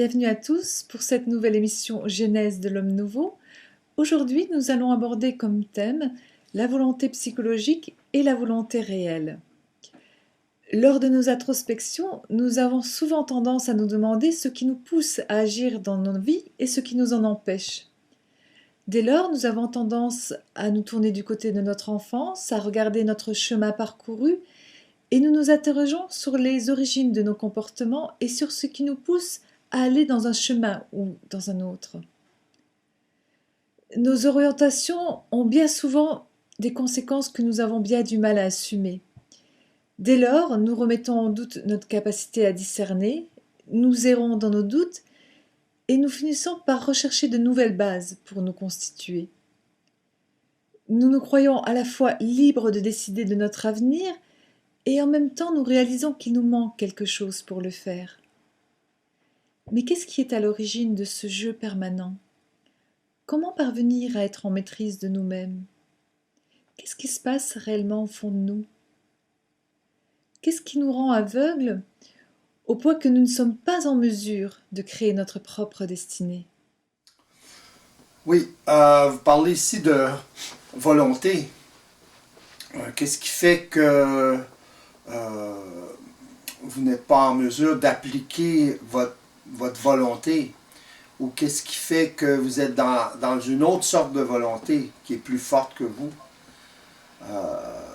bienvenue à tous pour cette nouvelle émission Genèse de l'homme nouveau. Aujourd'hui, nous allons aborder comme thème la volonté psychologique et la volonté réelle. Lors de nos introspections, nous avons souvent tendance à nous demander ce qui nous pousse à agir dans nos vies et ce qui nous en empêche. Dès lors, nous avons tendance à nous tourner du côté de notre enfance, à regarder notre chemin parcouru et nous nous interrogeons sur les origines de nos comportements et sur ce qui nous pousse à aller dans un chemin ou dans un autre. Nos orientations ont bien souvent des conséquences que nous avons bien du mal à assumer. Dès lors, nous remettons en doute notre capacité à discerner, nous errons dans nos doutes et nous finissons par rechercher de nouvelles bases pour nous constituer. Nous nous croyons à la fois libres de décider de notre avenir et en même temps nous réalisons qu'il nous manque quelque chose pour le faire. Mais qu'est-ce qui est à l'origine de ce jeu permanent? Comment parvenir à être en maîtrise de nous-mêmes? Qu'est-ce qui se passe réellement au fond de nous? Qu'est-ce qui nous rend aveugles au point que nous ne sommes pas en mesure de créer notre propre destinée? Oui, vous parlez ici de volonté. Qu'est-ce qui fait que vous n'êtes pas en mesure d'appliquer votre volonté? Ou qu'est-ce qui fait que vous êtes dans une autre sorte de volonté qui est plus forte que vous?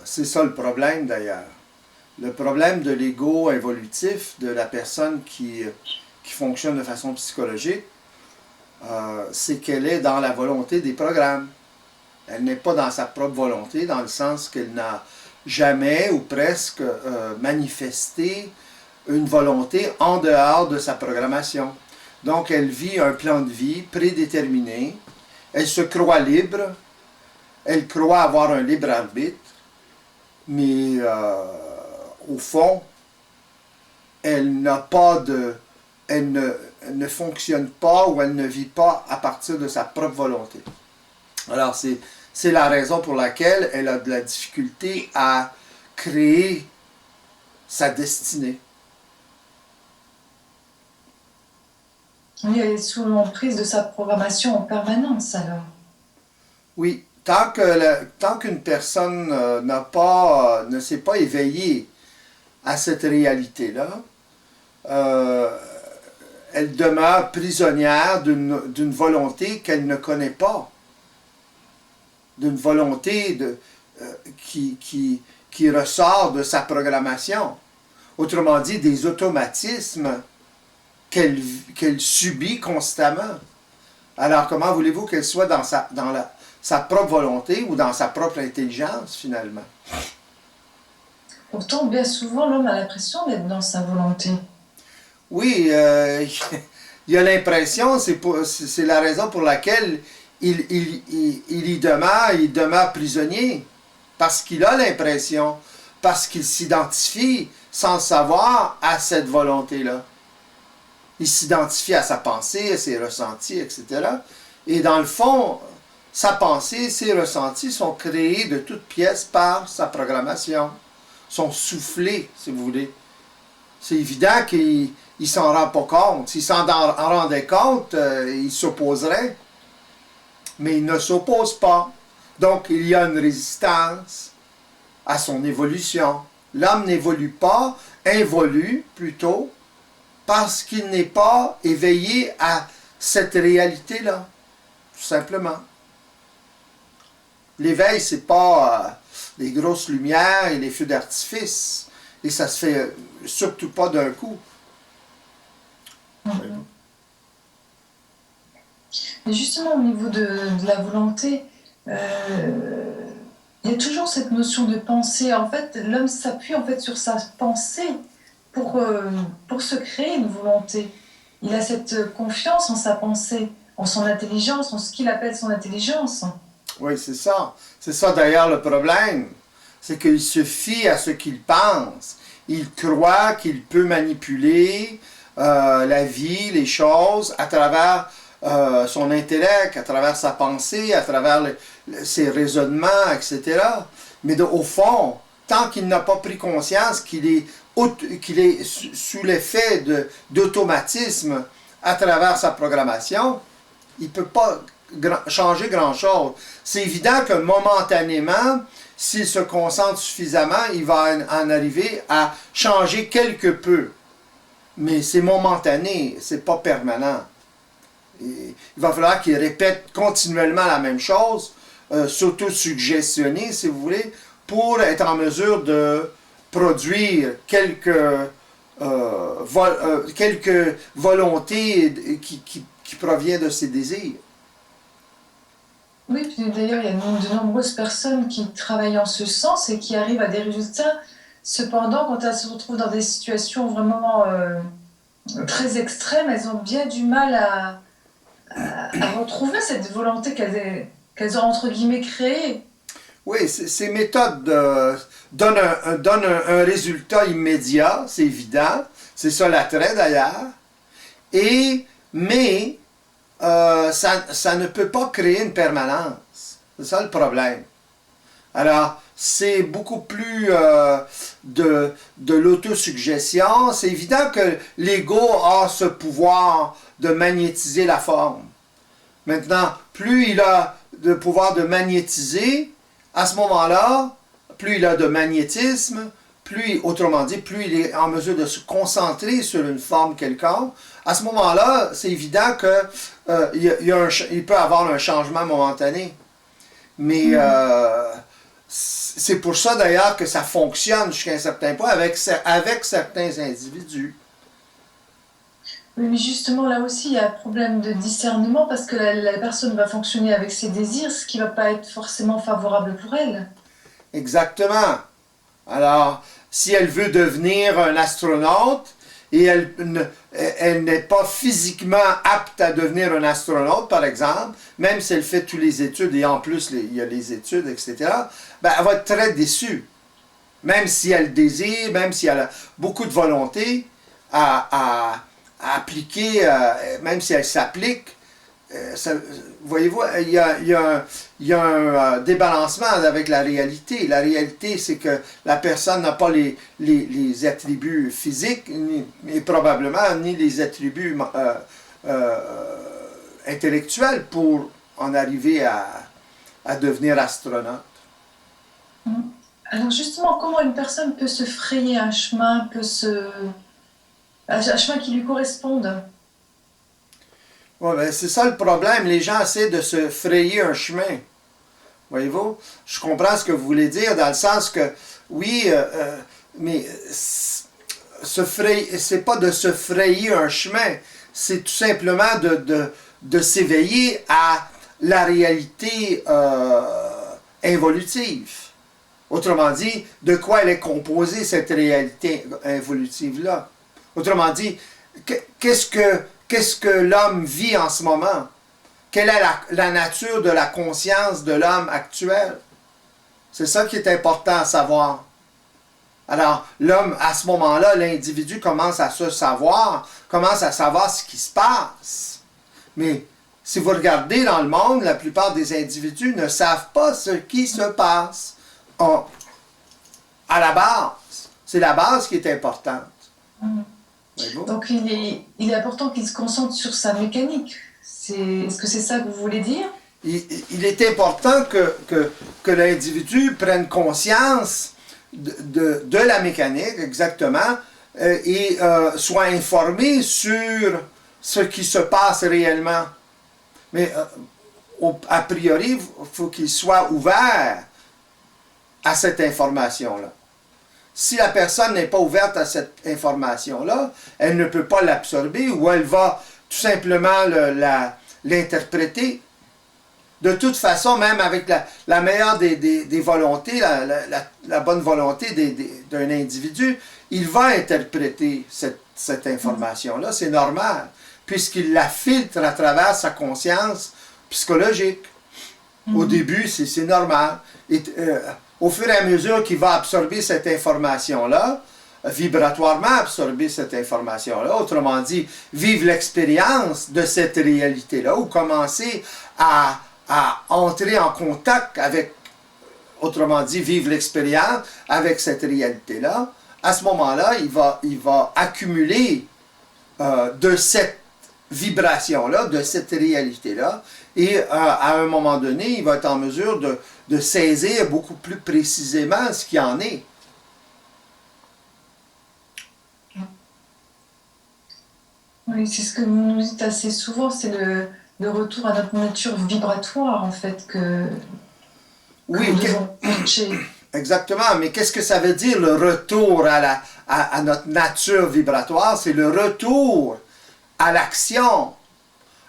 C'est ça le problème d'ailleurs. Le problème de l'ego involutif, de la personne qui fonctionne de façon psychologique, c'est qu'elle est dans la volonté des programmes. Elle n'est pas dans sa propre volonté, dans le sens qu'elle n'a jamais ou presque manifesté une volonté en dehors de sa programmation. Donc elle vit un plan de vie prédéterminé, elle se croit libre, elle croit avoir un libre arbitre, mais au fond, elle n'a pas de... Elle ne fonctionne pas ou elle ne vit pas à partir de sa propre volonté. Alors c'est la raison pour laquelle elle a de la difficulté à créer sa destinée. Oui, elle est sous l'emprise de sa programmation en permanence alors. Oui, tant qu'une personne ne s'est pas éveillée à cette réalité-là, elle demeure prisonnière d'une volonté qu'elle ne connaît pas, d'une volonté qui ressort de sa programmation. Autrement dit, des automatismes qu'elle subit constamment. Alors comment voulez-vous qu'elle soit dans sa propre volonté ou dans sa propre intelligence finalement? Pourtant, bien souvent, l'homme a l'impression d'être dans sa volonté. Oui, il a l'impression, c'est la raison pour laquelle il y demeure prisonnier. Parce qu'il a l'impression, parce qu'il s'identifie sans savoir à cette volonté-là. Il s'identifie à sa pensée, à ses ressentis, etc. Et dans le fond, sa pensée, ses ressentis sont créés de toutes pièces par sa programmation. Sont soufflés, si vous voulez. C'est évident qu'il ne s'en rend pas compte. S'il s'en rendait compte, il s'opposerait. Mais il ne s'oppose pas. Donc, il y a une résistance à son évolution. L'homme n'évolue pas, involue plutôt, parce qu'il n'est pas éveillé à cette réalité-là. Tout simplement. L'éveil, c'est pas les grosses lumières et les feux d'artifice. Et ça se fait surtout pas d'un coup. Mais justement, au niveau de la volonté, il y a toujours cette notion de pensée. En fait, l'homme s'appuie en fait sur sa pensée pour se créer une volonté. Il a cette confiance en sa pensée, en son intelligence, en ce qu'il appelle son intelligence. Oui, c'est ça. C'est ça d'ailleurs le problème. C'est qu'il se fie à ce qu'il pense. Il croit qu'il peut manipuler la vie, les choses, à travers son intellect, à travers sa pensée, à travers ses raisonnements, etc. Mais au fond, tant qu'il n'a pas pris conscience qu'il est sous l'effet d'automatisme à travers sa programmation, il ne peut pas changer grand-chose. C'est évident que momentanément, s'il se concentre suffisamment, il va en arriver à changer quelque peu. Mais c'est momentané, c'est pas permanent. Il va falloir qu'il répète continuellement la même chose, s'auto-suggestionner, si vous voulez, pour être en mesure de produire quelques volontés qui proviennent de ses désirs. Oui, puis d'ailleurs, il y a de nombreuses personnes qui travaillent en ce sens et qui arrivent à des résultats. Cependant, quand elles se retrouvent dans des situations vraiment très extrêmes, elles ont bien du mal à retrouver cette volonté qu'elles ont entre guillemets créée. Oui, ces méthodes donnent un résultat immédiat, c'est évident. C'est ça l'attrait d'ailleurs. Mais ça ne peut pas créer une permanence. C'est ça le problème. Alors, c'est beaucoup plus de l'autosuggestion. C'est évident que l'ego a ce pouvoir de magnétiser la forme. Maintenant, plus il a le pouvoir de magnétiser, à ce moment-là, plus il a de magnétisme, autrement dit, plus il est en mesure de se concentrer sur une forme quelconque, à ce moment-là, c'est évident qu'il peut avoir un changement momentané. Mais c'est pour ça d'ailleurs que ça fonctionne jusqu'à un certain point avec certains individus. Oui, mais justement, là aussi, il y a un problème de discernement parce que la personne va fonctionner avec ses désirs, ce qui ne va pas être forcément favorable pour elle. Exactement. Alors, si elle veut devenir un astronaute et elle n'est pas physiquement apte à devenir un astronaute, par exemple, même si elle fait toutes les études et en plus il y a les études, etc., ben, elle va être très déçue. Même si elle désire, même si elle a beaucoup de volonté à appliquer, même si elle s'applique, voyez-vous, il y a un débalancement avec la réalité. La réalité, c'est que la personne n'a pas les attributs physiques, et probablement ni les attributs intellectuels pour en arriver à devenir astronaute. Alors justement, comment une personne peut se frayer un chemin, un chemin qui lui corresponde? Ouais, ben, c'est ça le problème. Les gens essaient de se frayer un chemin. Voyez-vous? Je comprends ce que vous voulez dire dans le sens que, oui, mais c'est pas de se frayer un chemin. C'est tout simplement de s'éveiller à la réalité involutive. Autrement dit, de quoi elle est composée, cette réalité involutive-là. Autrement dit, qu'est-ce que l'homme vit en ce moment? Quelle est la nature de la conscience de l'homme actuel? C'est ça qui est important à savoir. Alors, l'homme, à ce moment-là, l'individu commence à se savoir, commence à savoir ce qui se passe. Mais si vous regardez dans le monde, la plupart des individus ne savent pas ce qui se passe à la base. C'est la base qui est importante. Donc il est important qu'il se concentre sur sa mécanique. Est-ce que c'est ça que vous voulez dire? Il est important que l'individu prenne conscience de la mécanique, exactement, et soit informé sur ce qui se passe réellement. Mais a priori, il faut qu'il soit ouvert à cette information-là. Si la personne n'est pas ouverte à cette information-là, elle ne peut pas l'absorber ou elle va tout simplement l'interpréter. De toute façon, même avec la meilleure des volontés, la bonne volonté d'un individu, il va interpréter cette information-là. C'est normal, puisqu'il la filtre à travers sa conscience psychologique. Au début, c'est normal. Au fur et à mesure qu'il va absorber cette information-là, vibratoirement absorber cette information-là, autrement dit, vivre l'expérience de cette réalité-là, ou commencer à entrer en contact avec, autrement dit, vivre l'expérience avec cette réalité-là, à ce moment-là, il va accumuler de cette vibration-là, de cette réalité-là, et à un moment donné, il va être en mesure de saisir beaucoup plus précisément ce qu'il en est. Oui, c'est ce que vous nous dites assez souvent, c'est le retour à notre nature vibratoire, en fait, que Oui, nous devons chercher. exactement, mais qu'est-ce que ça veut dire le retour à notre nature vibratoire? C'est le retour à l'action,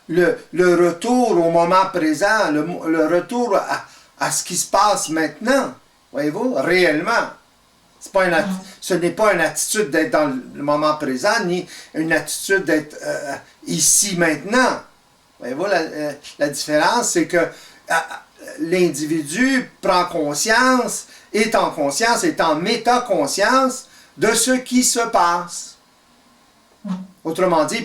le retour au moment présent, le retour à ce qui se passe maintenant, voyez-vous, réellement. Ce n'est pas une attitude d'être dans le moment présent, ni une attitude d'être ici maintenant. Voyez-vous, la différence, c'est que l'individu prend conscience, est en métaconscience de ce qui se passe. Autrement dit,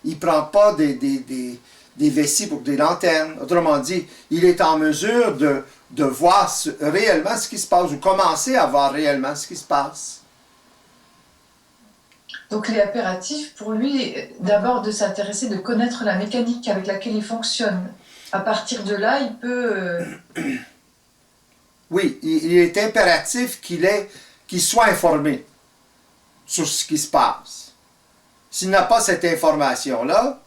il prend pas des vessies pour des lanternes. Autrement dit, il est en mesure de voir réellement ce qui se passe, ou commencer à voir réellement ce qui se passe. Donc il est impératif pour lui d'abord de s'intéresser, de connaître la mécanique avec laquelle il fonctionne. À partir de là, il peut... Oui, il est impératif qu'il soit informé sur ce qui se passe. S'il n'a pas cette information-là,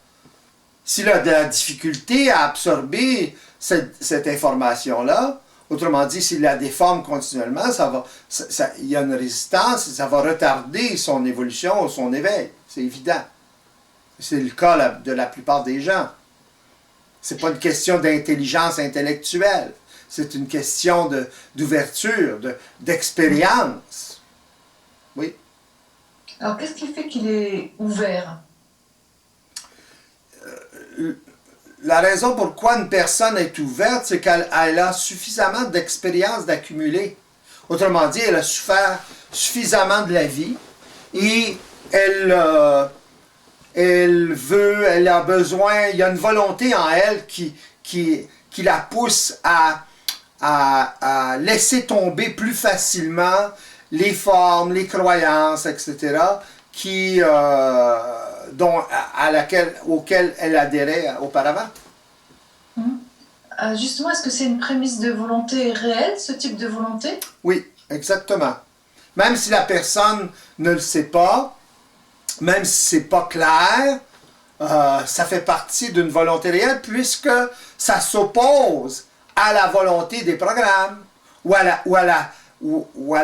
s'il a de la difficulté à absorber cette information-là, autrement dit, s'il la déforme continuellement, il y a une résistance, ça va retarder son évolution ou son éveil. C'est évident. C'est le cas de la plupart des gens. C'est pas une question d'intelligence intellectuelle. C'est une question d'ouverture, d'expérience. Oui. Alors qu'est-ce qui fait qu'il est ouvert? La raison pourquoi une personne est ouverte, c'est qu'elle a suffisamment d'expérience d'accumuler. Autrement dit, elle a souffert suffisamment de la vie et elle a besoin, il y a une volonté en elle qui la pousse à laisser tomber plus facilement les formes, les croyances, etc., auxquelles elle adhérait auparavant. Justement, est-ce que c'est une prémisse de volonté réelle, ce type de volonté? Oui, exactement. Même si la personne ne le sait pas, même si c'est pas clair, ça fait partie d'une volonté réelle puisque ça s'oppose à la volonté des programmes ou à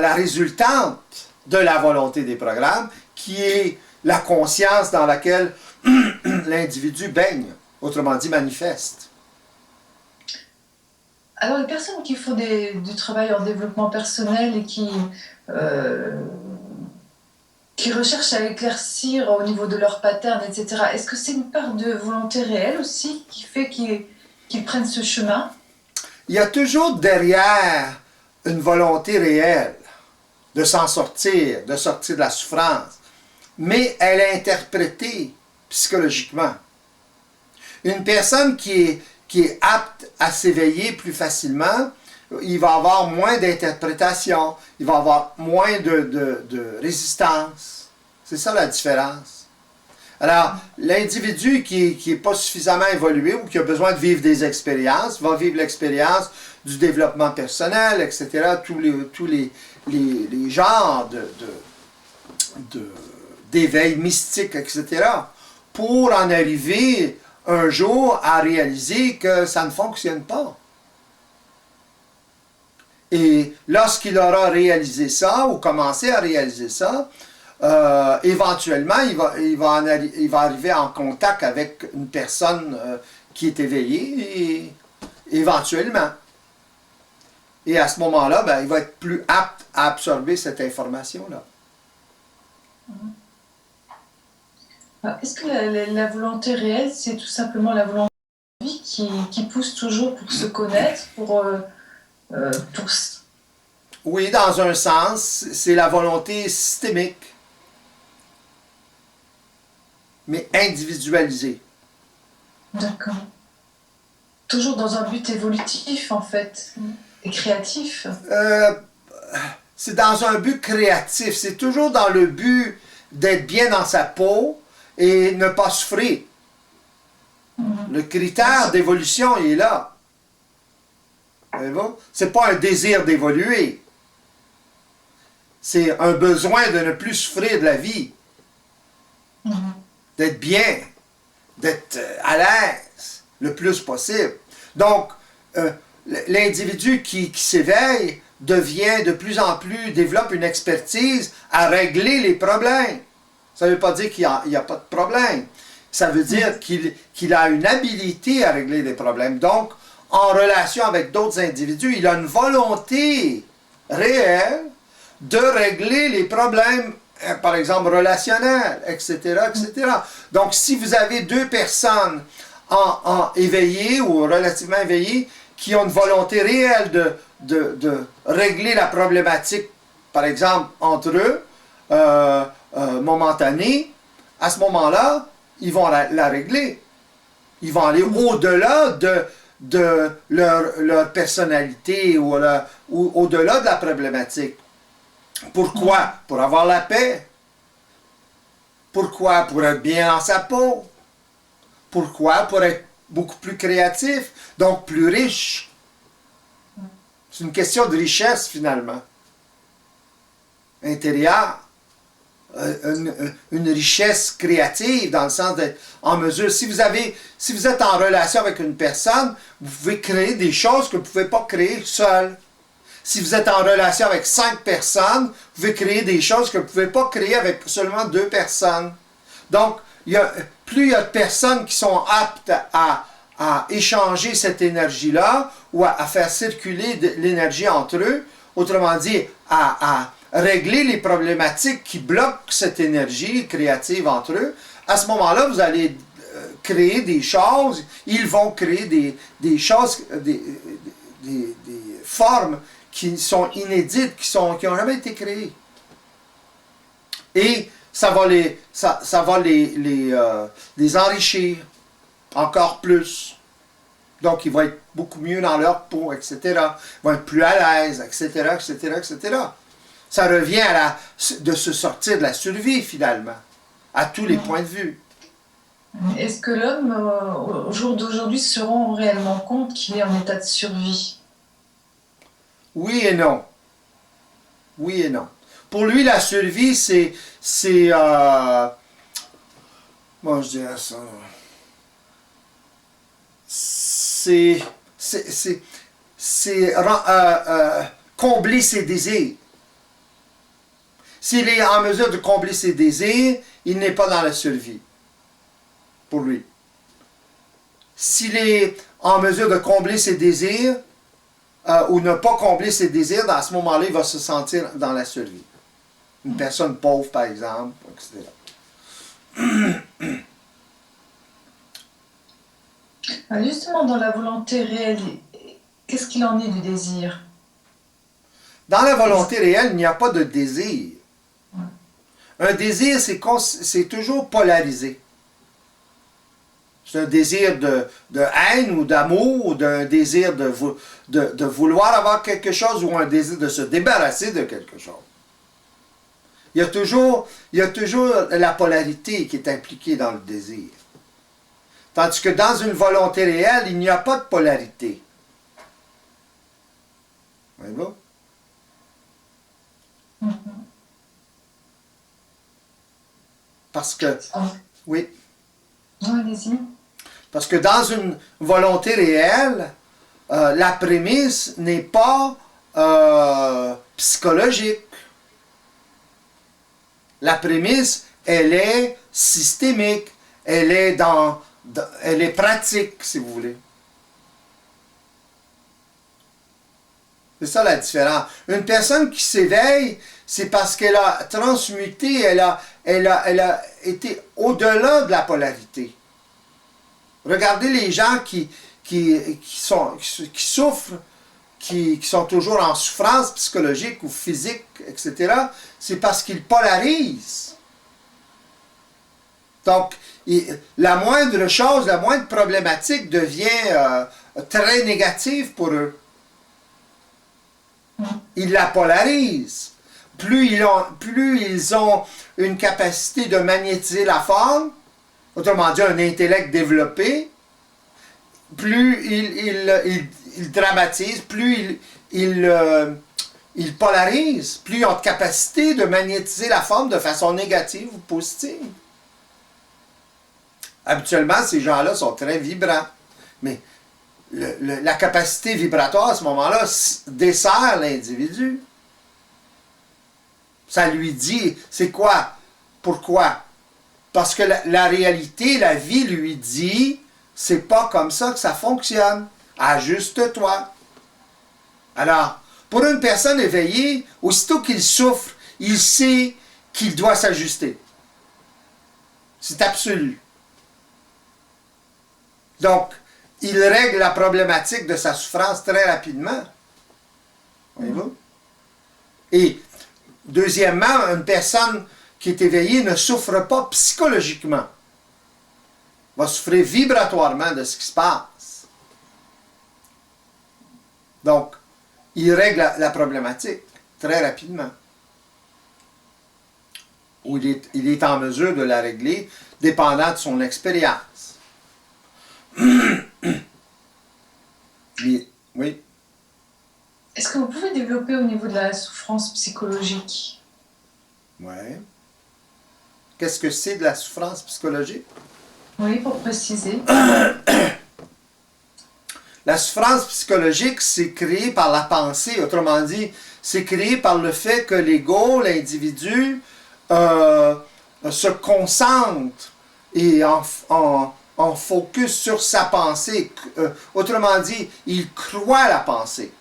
la résultante de la volonté des programmes, qui est la conscience dans laquelle l'individu baigne, autrement dit manifeste. Alors les personnes qui font du travail en développement personnel et qui recherchent à éclaircir au niveau de leur pattern, etc., est-ce que c'est une part de volonté réelle aussi qui fait qu'ils prennent ce chemin? Il y a toujours derrière une volonté réelle de s'en sortir, de sortir de la souffrance, mais elle est interprétée psychologiquement. Une personne qui est apte à s'éveiller plus facilement, il va avoir moins d'interprétation, il va avoir moins de résistance. C'est ça la différence. Alors, l'individu qui n'est pas suffisamment évolué ou qui a besoin de vivre des expériences, va vivre l'expérience du développement personnel, etc., tous les genres d'éveil mystique, etc., pour en arriver un jour à réaliser que ça ne fonctionne pas. Et lorsqu'il aura réalisé ça, ou commencé à réaliser ça, éventuellement, il va arriver en contact avec une personne qui est éveillée, et éventuellement. Et à ce moment-là, ben, il va être plus apte à absorber cette information-là. Est-ce que la volonté réelle, c'est tout simplement la volonté de vie qui pousse toujours pour se connaître, pour Oui, dans un sens, c'est la volonté systémique, mais individualisée. D'accord. Toujours dans un but évolutif, en fait, et créatif. C'est dans un but créatif, c'est toujours dans le but d'être bien dans sa peau et ne pas souffrir. Le critère d'évolution, il est là. C'est pas un désir d'évoluer. C'est un besoin de ne plus souffrir de la vie. D'être bien. D'être à l'aise le plus possible. Donc, l'individu qui s'éveille devient de plus en plus, développe une expertise à régler les problèmes. Ça ne veut pas dire qu'il n'y a pas de problème. Ça veut dire qu'il a une habilité à régler les problèmes. Donc, en relation avec d'autres individus, il a une volonté réelle de régler les problèmes, par exemple relationnels, etc., etc. Donc, si vous avez deux personnes éveillées ou relativement éveillées qui ont une volonté réelle de régler la problématique, par exemple, entre eux, momentanée, à ce moment-là, ils vont la régler. Ils vont aller au-delà de leur personnalité ou au-delà de la problématique. Pourquoi? Pour avoir la paix. Pourquoi? Pour être bien dans sa peau. Pourquoi? Pour être beaucoup plus créatif, donc plus riche. C'est une question de richesse, finalement. Intérieure. Une richesse créative, dans le sens d'être en mesure. Si vous êtes en relation avec une personne, vous pouvez créer des choses que vous ne pouvez pas créer seul. Si vous êtes en relation avec 5 personnes, vous pouvez créer des choses que vous ne pouvez pas créer avec seulement 2 personnes. Donc, plus il y a de personnes qui sont aptes à échanger cette énergie-là ou à faire circuler l'énergie entre eux, autrement dit, à régler les problématiques qui bloquent cette énergie créative entre eux, à ce moment-là, vous allez créer des choses, ils vont créer des choses, des formes qui sont inédites, qui n'ont jamais été créées. Et ça va les enrichir encore plus. Donc, ils vont être beaucoup mieux dans leur peau, etc. Ils vont être plus à l'aise, etc., etc., etc. Ça revient de se sortir de la survie, finalement, à tous les points de vue. Est-ce que l'homme, au jour d'aujourd'hui, se rend réellement compte qu'il est en état de survie? Oui et non. Oui et non. Pour lui, la survie, moi, je dirais ça. C'est combler ses désirs. S'il est en mesure de combler ses désirs, il n'est pas dans la survie. Pour lui. S'il est en mesure de combler ses désirs, ou ne pas combler ses désirs, à ce moment-là, il va se sentir dans la survie. Une personne pauvre, par exemple, etc. Justement, dans la volonté réelle, qu'est-ce qu'il en est du désir? Dans la volonté réelle, il n'y a pas de désir. Un désir, c'est toujours polarisé. C'est un désir de haine ou d'amour, ou d'un désir de vouloir avoir quelque chose, ou un désir de se débarrasser de quelque chose. Il y a toujours la polarité qui est impliquée dans le désir. Tandis que dans une volonté réelle, il n'y a pas de polarité. Voyez-vous? Parce que... Oui. Non, allez-y. Parce que dans une volonté réelle, la prémisse n'est pas psychologique. La prémisse, elle est systémique, elle est pratique, si vous voulez. C'est ça la différence. Une personne qui s'éveille, c'est parce qu'elle a transmuté, elle a été au-delà de la polarité. Regardez les gens qui souffrent, qui sont toujours en souffrance psychologique ou physique, etc. C'est parce qu'ils polarisent. Donc, la moindre chose, la moindre problématique devient très négative pour eux. Ils la polarisent. Plus ils ont une capacité de magnétiser la forme, autrement dit un intellect développé, plus il dramatise, plus il polarise, plus ils ont de capacité de magnétiser la forme de façon négative ou positive. Habituellement, ces gens-là sont très vibrants. Mais la capacité vibratoire à ce moment-là dessert l'individu. Ça lui dit, c'est quoi? Pourquoi? Parce que la réalité, la vie lui dit, c'est pas comme ça que ça fonctionne. Ajuste-toi. Alors, pour une personne éveillée, aussitôt qu'il souffre, il sait qu'il doit s'ajuster. C'est absolu. Donc, il règle la problématique de sa souffrance très rapidement. Voyez-vous? Et, deuxièmement, une personne qui est éveillée ne souffre pas psychologiquement. Va souffrir vibratoirement de ce qui se passe. Donc, il règle la problématique très rapidement. Ou il est en mesure de la régler dépendant de son expérience. Oui. Est-ce que vous pouvez développer au niveau de la souffrance psychologique? Oui. Qu'est-ce que c'est de la souffrance psychologique? Oui, pour préciser. La souffrance psychologique, c'est créé par la pensée. Autrement dit, c'est créé par le fait que l'ego, l'individu, se concentre et en focus sur sa pensée. Autrement dit, il croit la pensée.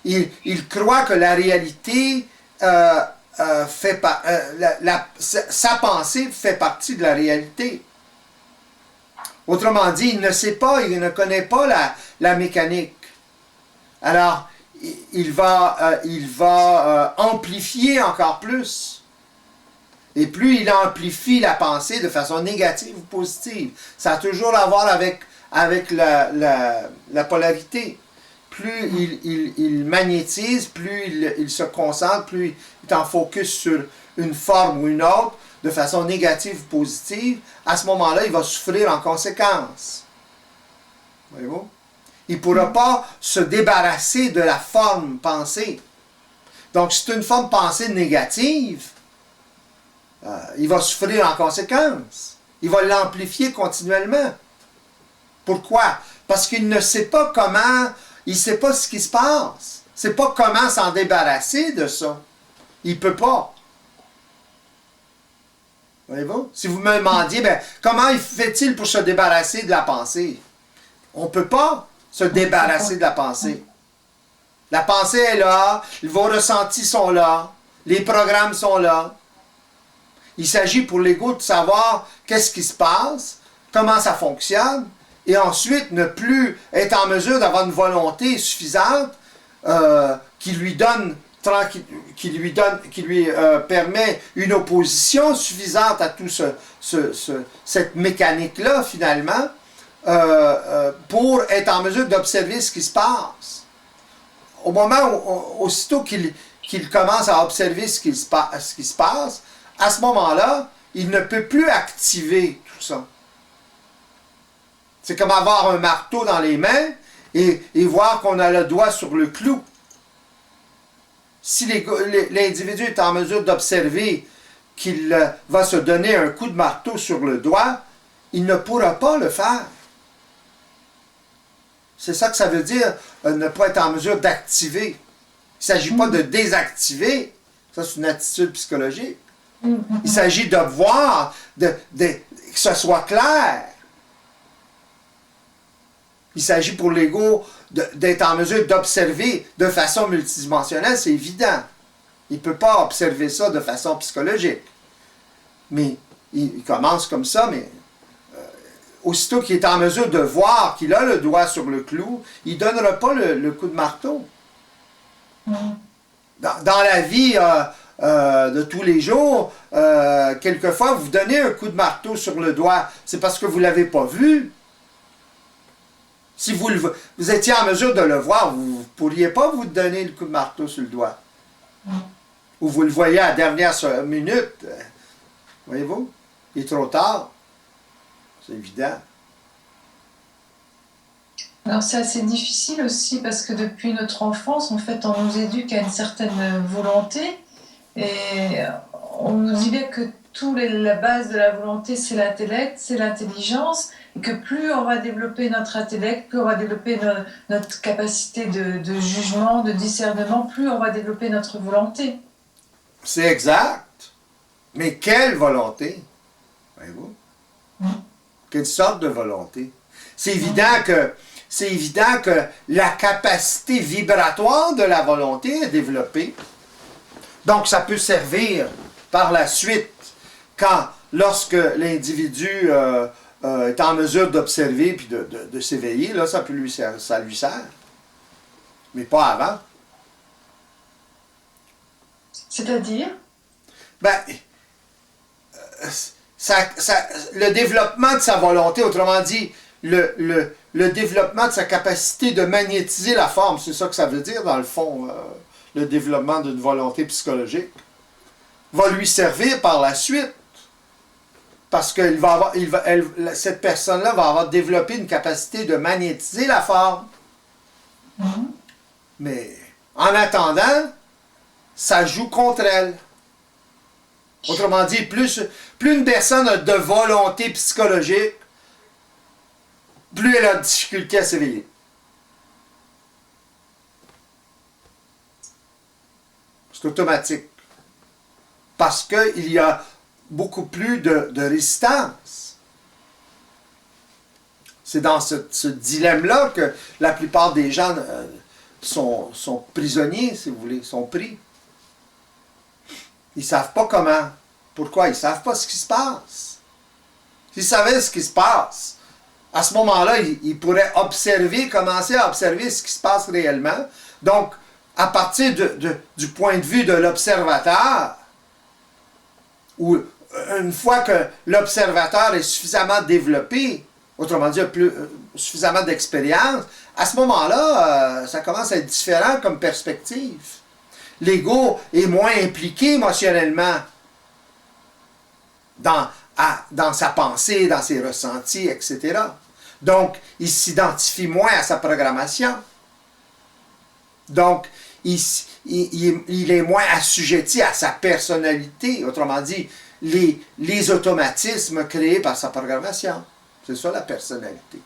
Il croit que la réalité sa pensée fait partie de la réalité. Autrement dit, il ne sait pas, il ne connaît pas la mécanique. Alors, il va amplifier encore plus. Et plus il amplifie la pensée de façon négative ou positive, ça a toujours à voir avec la polarité. Plus il magnétise, plus il se concentre, plus il est en focus sur une forme ou une autre, de façon négative ou positive, à ce moment-là, il va souffrir en conséquence. Voyez-vous? Il ne pourra pas se débarrasser de la forme pensée. Donc, si c'est une forme pensée négative, il va souffrir en conséquence. Il va l'amplifier continuellement. Pourquoi? Parce qu'il ne sait pas comment, il ne sait pas ce qui se passe. Il ne sait pas comment s'en débarrasser de ça. Il ne peut pas. Voyez-vous? Si vous me demandiez, comment fait-il pour se débarrasser de la pensée? On ne peut pas se débarrasser de la pensée. La pensée est là, vos ressentis sont là, les programmes sont là. Il s'agit pour l'ego de savoir qu'est-ce qui se passe, comment ça fonctionne, et ensuite ne plus être en mesure d'avoir une volonté suffisante qui lui permet une opposition suffisante à tout cette mécanique-là, finalement, pour être en mesure d'observer ce qui se passe. Au moment aussitôt qu'il commence à observer ce qui se passe, à ce moment-là, il ne peut plus activer tout ça. C'est comme avoir un marteau dans les mains et voir qu'on a le doigt sur le clou. Si l'individu est en mesure d'observer qu'il va se donner un coup de marteau sur le doigt, il ne pourra pas le faire. C'est ça que ça veut dire, ne pas être en mesure d'activer. Il ne s'agit pas de désactiver. Ça, c'est une attitude psychologique. Il s'agit de voir, que ce soit clair. Il s'agit pour l'ego d'être en mesure d'observer de façon multidimensionnelle, c'est évident. Il ne peut pas observer ça de façon psychologique. Mais il commence comme ça, mais aussitôt qu'il est en mesure de voir qu'il a le doigt sur le clou, il ne donnera pas le coup de marteau. Dans la vie de tous les jours, quelquefois, vous donnez un coup de marteau sur le doigt, c'est parce que vous ne l'avez pas vu. Si vous étiez en mesure de le voir, vous ne pourriez pas vous donner le coup de marteau sur le doigt. Ou vous le voyez à la dernière minute. Voyez-vous? Il est trop tard. C'est évident. Alors c'est assez difficile aussi parce que depuis notre enfance, en fait, on nous éduque à une certaine volonté et on nous dit bien que la base de la volonté, c'est l'intellect, c'est l'intelligence, et que plus on va développer notre intellect, plus on va développer notre capacité de jugement, de discernement, plus on va développer notre volonté. C'est exact. Mais quelle volonté? Voyez-vous? Quelle sorte de volonté? C'est évident que la capacité vibratoire de la volonté est développée. Donc, ça peut servir par la suite lorsque l'individu est en mesure d'observer puis de s'éveiller, là, ça lui sert. Mais pas avant. C'est-à-dire, Ben, le développement de sa volonté, autrement dit, le développement de sa capacité de magnétiser la forme, c'est ça que ça veut dire dans le fond, le développement d'une volonté psychologique, va lui servir par la suite. Parce que cette personne-là va avoir développé une capacité de magnétiser la forme. Mais en attendant, ça joue contre elle. Autrement dit, plus une personne a de volonté psychologique, plus elle a de difficulté à s'éveiller. C'est automatique. Parce qu'il y a beaucoup plus de résistance. C'est dans ce dilemme-là que la plupart des gens sont prisonniers, si vous voulez, sont pris. Ils ne savent pas comment. Pourquoi? Ils ne savent pas ce qui se passe. S'ils savaient ce qui se passe, à ce moment-là, ils pourraient commencer à observer ce qui se passe réellement. Donc, à partir du point de vue de l'observateur, ou une fois que l'observateur est suffisamment développé, autrement dit, suffisamment d'expérience, à ce moment-là, ça commence à être différent comme perspective. L'ego est moins impliqué émotionnellement dans sa pensée, dans ses ressentis, etc. Donc, il s'identifie moins à sa programmation. Donc, il est moins assujetti à sa personnalité. Autrement dit, les automatismes créés par sa programmation. C'est ça la personnalité.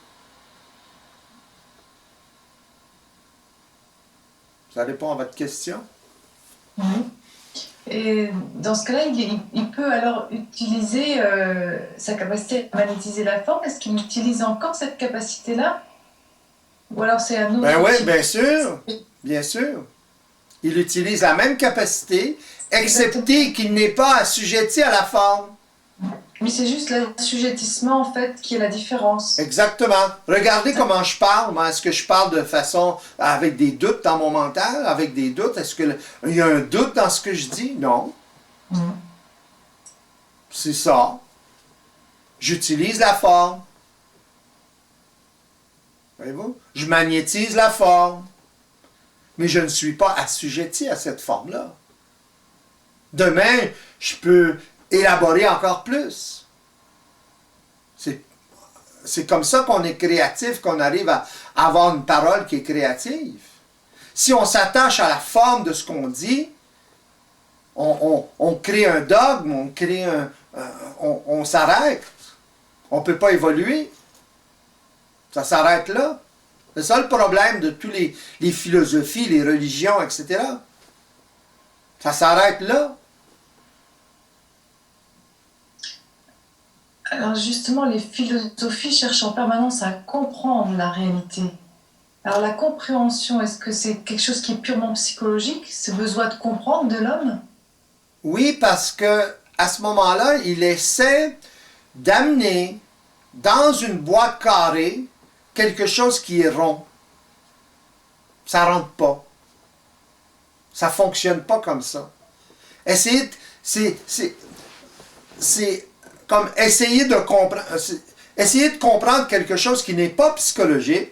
Ça répond à votre question? oui. Et dans ce cas-là, il peut alors utiliser sa capacité à magnétiser la forme. Est-ce qu'il utilise encore cette capacité-là? Ou alors c'est un autre Ben oui, type? bien sûr. Bien sûr. Il utilise la même capacité, excepté qu'il n'est pas assujetti à la forme. Mais c'est juste l'assujettissement, en fait, qui est la différence. Exactement. Regardez comment je parle. Est-ce que je parle de façon avec des doutes dans mon mental, avec des doutes? Est-ce qu'il y a un doute dans ce que je dis? Non. C'est ça. J'utilise la forme. Voyez-vous? Je magnétise la forme. Mais je ne suis pas assujetti à cette forme-là. Demain, je peux élaborer encore plus. C'est comme ça qu'on est créatif, qu'on arrive à avoir une parole qui est créative. Si on s'attache à la forme de ce qu'on dit, on crée un dogme, on s'arrête. On ne peut pas évoluer. Ça s'arrête là. C'est ça le problème de tous les philosophies, les religions, etc. Ça s'arrête là. Alors justement, les philosophies cherchent en permanence à comprendre la réalité. Alors la compréhension, est-ce que c'est quelque chose qui est purement psychologique, ce besoin de comprendre de l'homme? Oui, parce que à ce moment-là, il essaie d'amener dans une boîte carrée quelque chose qui est rond. Ça ne rentre pas. Ça ne fonctionne pas comme ça. C'est comme essayer de comprendre quelque chose qui n'est pas psychologique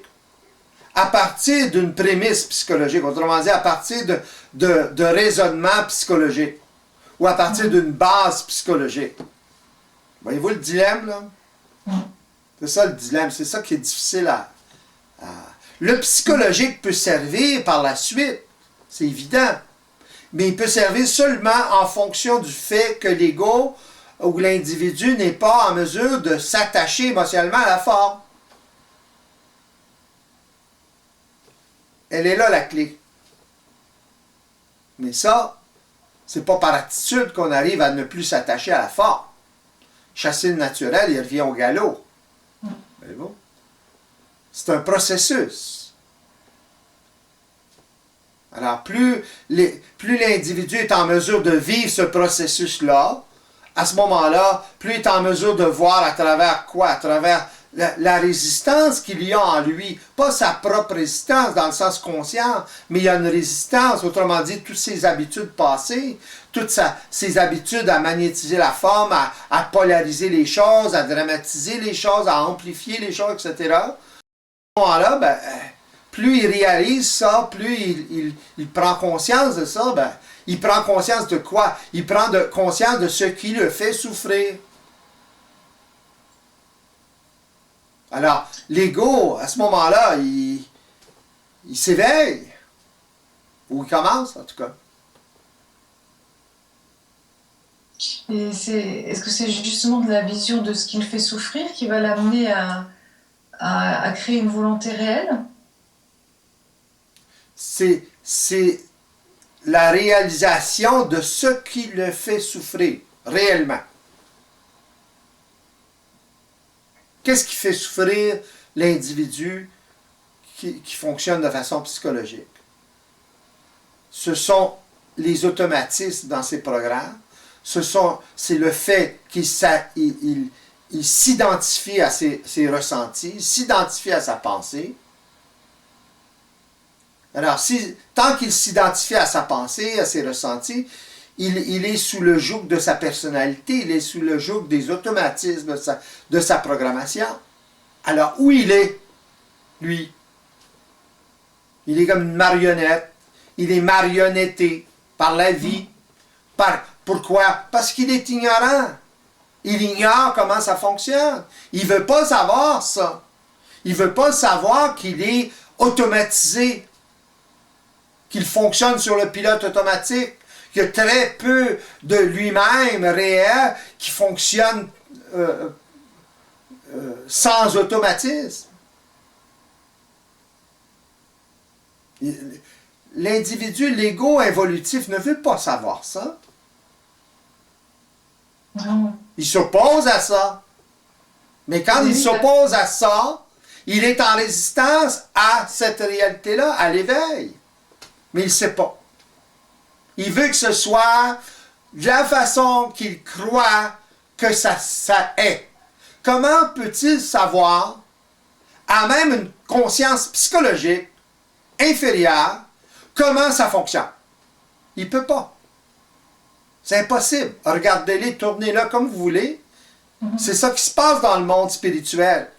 à partir d'une prémisse psychologique, autrement dit à partir de raisonnement psychologique ou à partir d'une base psychologique. Voyez-vous le dilemme, là? C'est ça le dilemme, c'est ça qui est difficile Le psychologique peut servir par la suite, c'est évident, mais il peut servir seulement en fonction du fait que l'ego ou l'individu n'est pas en mesure de s'attacher émotionnellement à la forme. Elle est là la clé. Mais ça, c'est pas par attitude qu'on arrive à ne plus s'attacher à la forme. Chasser le naturel, il revient au galop. Voyez-vous? C'est un processus. Alors, plus l'individu est en mesure de vivre ce processus-là, à ce moment-là, plus il est en mesure de voir à travers quoi? À travers la résistance qu'il y a en lui. Pas sa propre résistance dans le sens conscient, mais il y a une résistance, autrement dit, toutes ses habitudes passées, toutes ses habitudes à magnétiser la forme, à polariser les choses, à dramatiser les choses, à amplifier les choses, etc. À ce moment-là, ben, plus il réalise ça, plus il prend conscience de ça, ben, il prend conscience de quoi? Il prend conscience de ce qui le fait souffrir. Alors, l'ego, à ce moment-là, il s'éveille. Ou il commence, en tout cas. Et est-ce que c'est justement de la vision de ce qui le fait souffrir qui va l'amener à créer une volonté réelle? C'est la réalisation de ce qui le fait souffrir, réellement. Qu'est-ce qui fait souffrir l'individu qui fonctionne de façon psychologique? Ce sont les automatismes dans ces programmes. C'est le fait qu'il s'identifie à ses ressentis, s'identifie à sa pensée. Alors, tant qu'il s'identifie à sa pensée, à ses ressentis, il est sous le joug de sa personnalité, il est sous le joug des automatismes de sa programmation. Alors, où il est, lui? Il est comme une marionnette. Il est marionnetté par la vie. Pourquoi? Parce qu'il est ignorant. Il ignore comment ça fonctionne. Il ne veut pas savoir ça. Il ne veut pas savoir qu'il est automatisé, qu'il fonctionne sur le pilote automatique, qu'il y a très peu de lui-même réel qui fonctionne sans automatisme. L'individu, l'ego involutif ne veut pas savoir ça. Non. Il s'oppose à ça. Mais quand il s'oppose à ça, il est en résistance à cette réalité-là, à l'éveil. Mais il ne sait pas. Il veut que ce soit de la façon qu'il croit que ça est. Comment peut-il savoir, à même une conscience psychologique inférieure, comment ça fonctionne? Il ne peut pas. C'est impossible. Regardez-les, tournez-le comme vous voulez. C'est ça qui se passe dans le monde spirituel.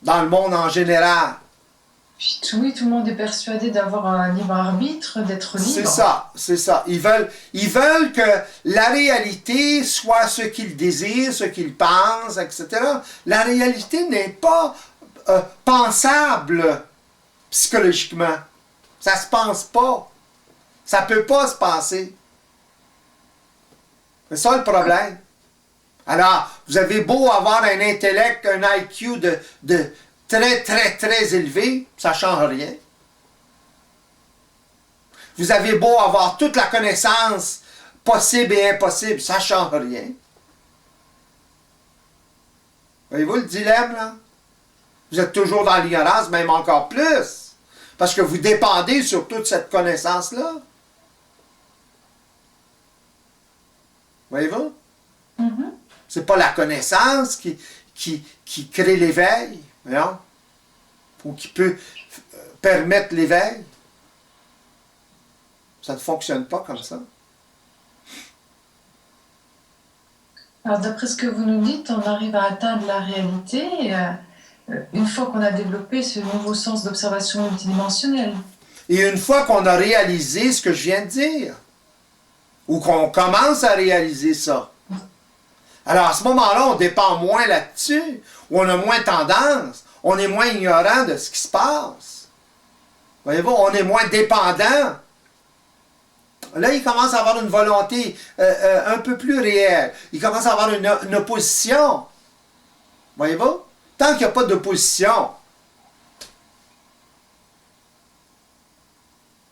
Dans le monde en général. Puis oui, tout le monde est persuadé d'avoir un libre arbitre, d'être libre. C'est ça. Ils veulent que la réalité soit ce qu'ils désirent, ce qu'ils pensent, etc. La réalité n'est pas pensable psychologiquement. Ça se pense pas. Ça ne peut pas se penser. C'est ça le problème. Alors, vous avez beau avoir un intellect, un IQ de très, très, très élevé, ça ne change rien. Vous avez beau avoir toute la connaissance possible et impossible, ça ne change rien. Voyez-vous le dilemme, là? Vous êtes toujours dans l'ignorance, même encore plus. Parce que vous dépendez sur toute cette connaissance-là. Voyez-vous? Mm-hmm. C'est pas la connaissance qui crée l'éveil, non? Ou qui peut permettre l'éveil. Ça ne fonctionne pas comme ça. Alors, d'après ce que vous nous dites, on arrive à atteindre la réalité une fois qu'on a développé ce nouveau sens d'observation multidimensionnelle. Et une fois qu'on a réalisé ce que je viens de dire, ou qu'on commence à réaliser ça, alors à ce moment-là, on dépend moins là-dessus, ou on a moins tendance, on est moins ignorant de ce qui se passe. Voyez-vous, on est moins dépendant. Là, il commence à avoir une volonté un peu plus réelle. Il commence à avoir une opposition. Voyez-vous? Tant qu'il n'y a pas d'opposition,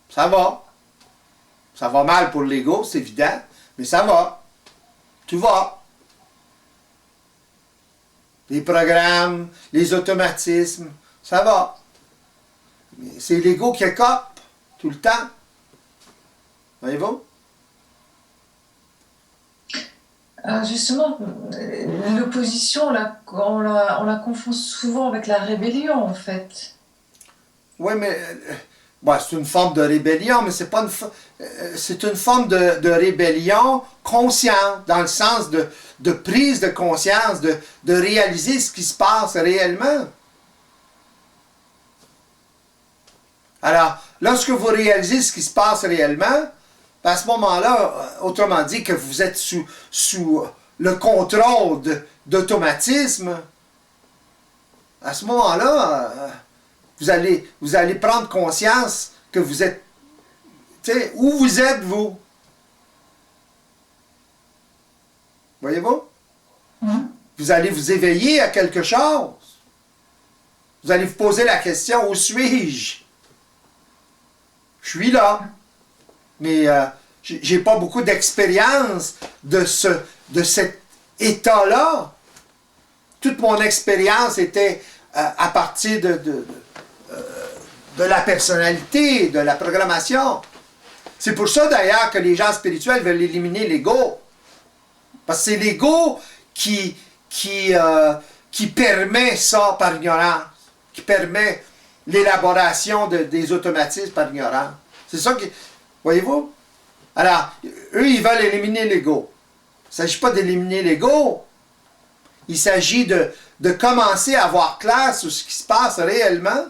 ça va. Ça va mal pour l'ego, c'est évident, mais ça va. Tout va. Les programmes, les automatismes, ça va. Mais c'est l'ego qui écope tout le temps. Voyez-vous? Justement, l'opposition, on la confond souvent avec la rébellion, en fait. Oui, mais bon, c'est une forme de rébellion, mais c'est pas c'est une forme de rébellion consciente, dans le sens de prise de conscience, de réaliser ce qui se passe réellement. Alors, lorsque vous réalisez ce qui se passe réellement, à ce moment-là, autrement dit que vous êtes sous le contrôle d'automatisme, à ce moment-là, vous allez prendre conscience que vous êtes, où vous êtes, vous? Voyez-vous? Vous allez vous éveiller à quelque chose. Vous allez vous poser la question, où suis-je? Je suis là. Mais j'ai pas beaucoup d'expérience de cet état-là. Toute mon expérience était à partir de la personnalité, de la programmation. C'est pour ça d'ailleurs que les gens spirituels veulent éliminer l'ego. Parce que c'est l'ego qui permet ça par ignorance, qui permet l'élaboration des automatismes par ignorance. C'est ça qui... Voyez-vous? Alors, eux, ils veulent éliminer l'ego. Il ne s'agit pas d'éliminer l'ego. Il s'agit de commencer à voir clair sur ce qui se passe réellement.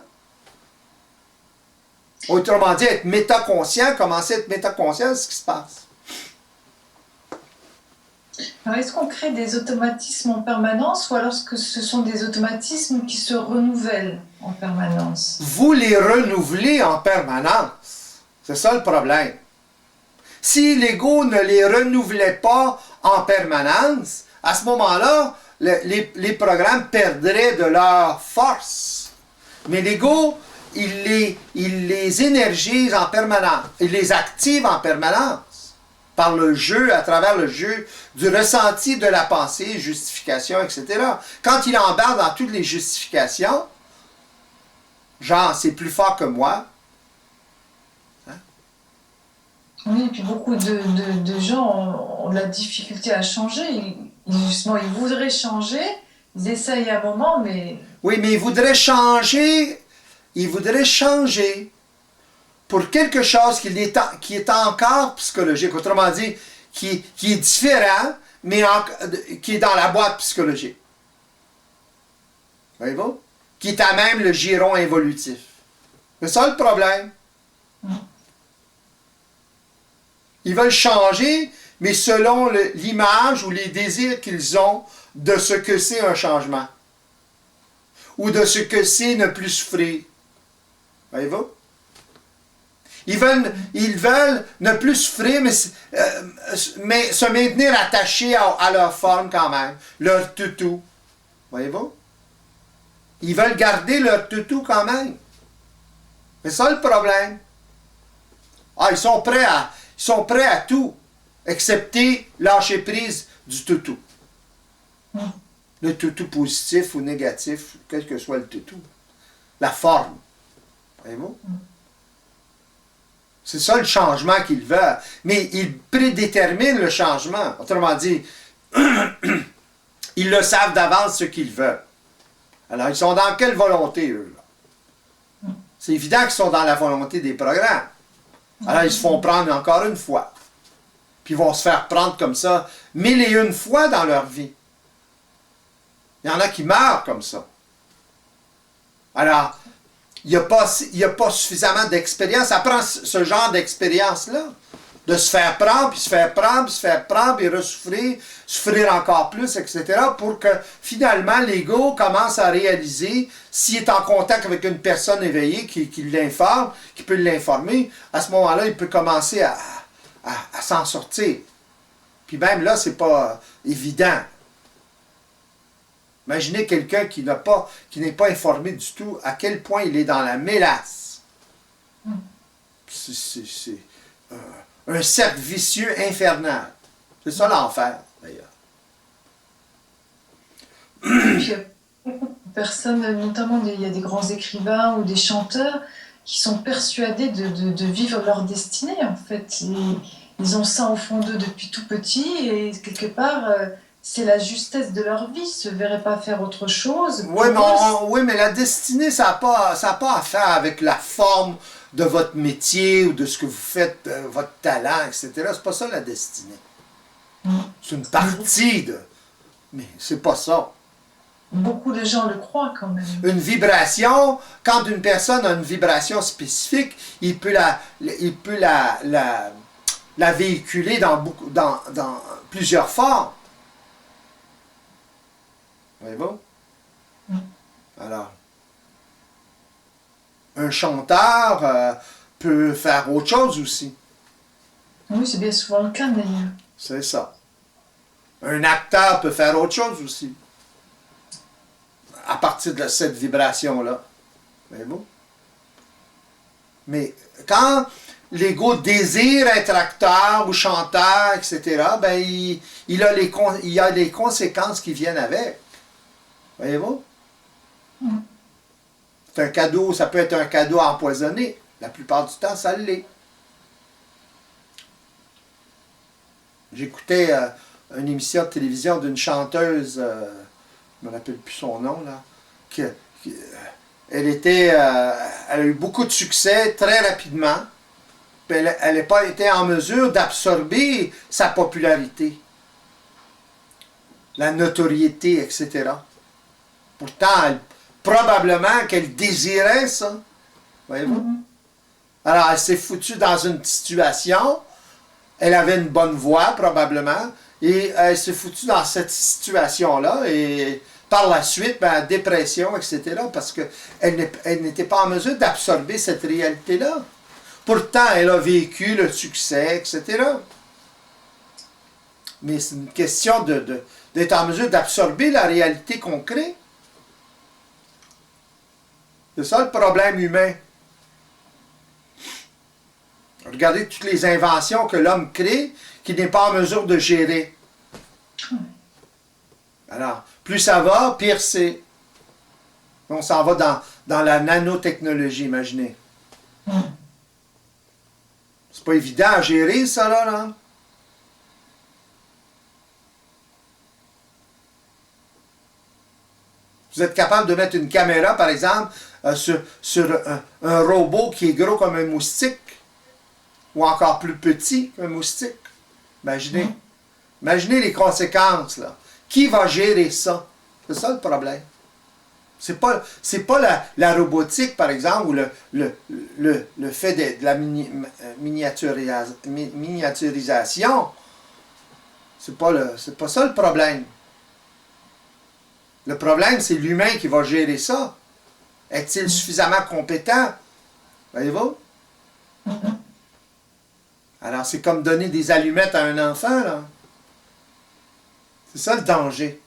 Autrement dit, être métaconscient, commencer à être métaconscient de ce qui se passe. Alors, est-ce qu'on crée des automatismes en permanence ou alors est-ce que ce sont des automatismes qui se renouvellent en permanence? Vous les renouvelez en permanence. C'est ça le problème. Si l'ego ne les renouvelait pas en permanence, à ce moment-là, les programmes perdraient de leur force. Mais l'ego, il les énergise en permanence. Il les active en permanence. Par le jeu, à travers le jeu du ressenti de la pensée, justification, etc. Quand il embarque dans toutes les justifications, genre, c'est plus fort que moi. Hein? Oui, et puis beaucoup de gens ont de la difficulté à changer. Justement, ils voudraient changer, ils essayent un moment, mais... Oui, mais ils voudraient changer pour quelque chose qui est encore psychologique, autrement dit, qui est différent, mais qui est dans la boîte psychologique. Voyez-vous? Qui est à même le giron involutif. C'est ça le problème. Ils veulent changer, mais selon l'image ou les désirs qu'ils ont de ce que c'est un changement. Ou de ce que c'est ne plus souffrir. Voyez-vous? Ils veulent ne plus souffrir, mais se maintenir attachés à leur forme quand même, leur toutou. Voyez-vous? Ils veulent garder leur toutou quand même. C'est ça le problème. Ah, ils sont prêts à tout, excepté lâcher prise du toutou. Le toutou positif ou négatif, quel que soit le toutou. La forme. Voyez-vous? C'est ça le changement qu'ils veulent. Mais ils prédéterminent le changement. Autrement dit, ils le savent d'avance ce qu'ils veulent. Alors, ils sont dans quelle volonté, eux? Là? C'est évident qu'ils sont dans la volonté des programmes. Alors, ils se font prendre encore une fois. Puis ils vont se faire prendre comme ça 1001 fois dans leur vie. Il y en a qui meurent comme ça. Alors, il n'y a pas suffisamment d'expérience. Ça prend ce genre d'expérience-là de se faire prendre, puis se faire prendre, puis se faire prendre, puis ressouffrir, souffrir encore plus, etc., pour que finalement l'ego commence à réaliser, s'il est en contact avec une personne éveillée qui l'informe, qui peut l'informer, à ce moment-là, il peut commencer à s'en sortir. Puis même là, c'est pas évident. Imaginez quelqu'un qui n'est pas informé du tout à quel point il est dans la mélasse. C'est un cercle vicieux infernal. C'est ça l'enfer, d'ailleurs. Puis, il y a beaucoup de personnes, notamment il y a des grands écrivains ou des chanteurs qui sont persuadés de vivre leur destinée, en fait. Ils ont ça au fond d'eux depuis tout petit et quelque part, c'est la justesse de leur vie. Ils ne se verraient pas faire autre chose. Oui, mais la destinée, ça n'a pas à faire avec la forme de votre métier ou de ce que vous faites, votre talent, etc. C'est pas ça la destinée. C'est une partie de... Mais c'est pas ça. Beaucoup de gens le croient quand même. Une vibration, quand une personne a une vibration spécifique, il peut la véhiculer dans plusieurs formes. Voyez-vous? Alors, un chanteur peut faire autre chose aussi. Oui, c'est bien souvent le cas d'ailleurs. C'est ça. Un acteur peut faire autre chose aussi. À partir de cette vibration-là. Voyez-vous? Mais quand l'ego désire être acteur ou chanteur, etc., ben il y a les conséquences qui viennent avec. Voyez-vous? C'est un cadeau, ça peut être un cadeau empoisonné. La plupart du temps, ça l'est. J'écoutais une émission de télévision d'une chanteuse, je ne me rappelle plus son nom, là, elle a eu beaucoup de succès très rapidement. Elle n'a pas été en mesure d'absorber sa popularité, la notoriété, etc. Pourtant, probablement qu'elle désirait ça. Voyez-vous? Alors, elle s'est foutue dans une situation. Elle avait une bonne voix, probablement. Et elle s'est foutue dans cette situation-là. Et par la suite, dépression, etc. Parce qu'elle n'était pas en mesure d'absorber cette réalité-là. Pourtant, elle a vécu le succès, etc. Mais c'est une question d'être en mesure d'absorber la réalité qu'on crée. C'est ça le problème humain. Regardez toutes les inventions que l'homme crée qu'il n'est pas en mesure de gérer. Alors, plus ça va, pire c'est. On s'en va dans la nanotechnologie, imaginez. C'est pas évident à gérer, ça, là. Vous êtes capable de mettre une caméra, par exemple, sur un robot qui est gros comme un moustique, ou encore plus petit qu'un moustique. Imaginez. Imaginez les conséquences, là. Qui va gérer ça? C'est ça le problème. C'est pas la robotique, par exemple, ou le fait de la miniaturisation. C'est pas ça le problème. Le problème, c'est l'humain qui va gérer ça. Est-il suffisamment compétent? Voyez-vous? Alors, c'est comme donner des allumettes à un enfant, là. C'est ça le danger.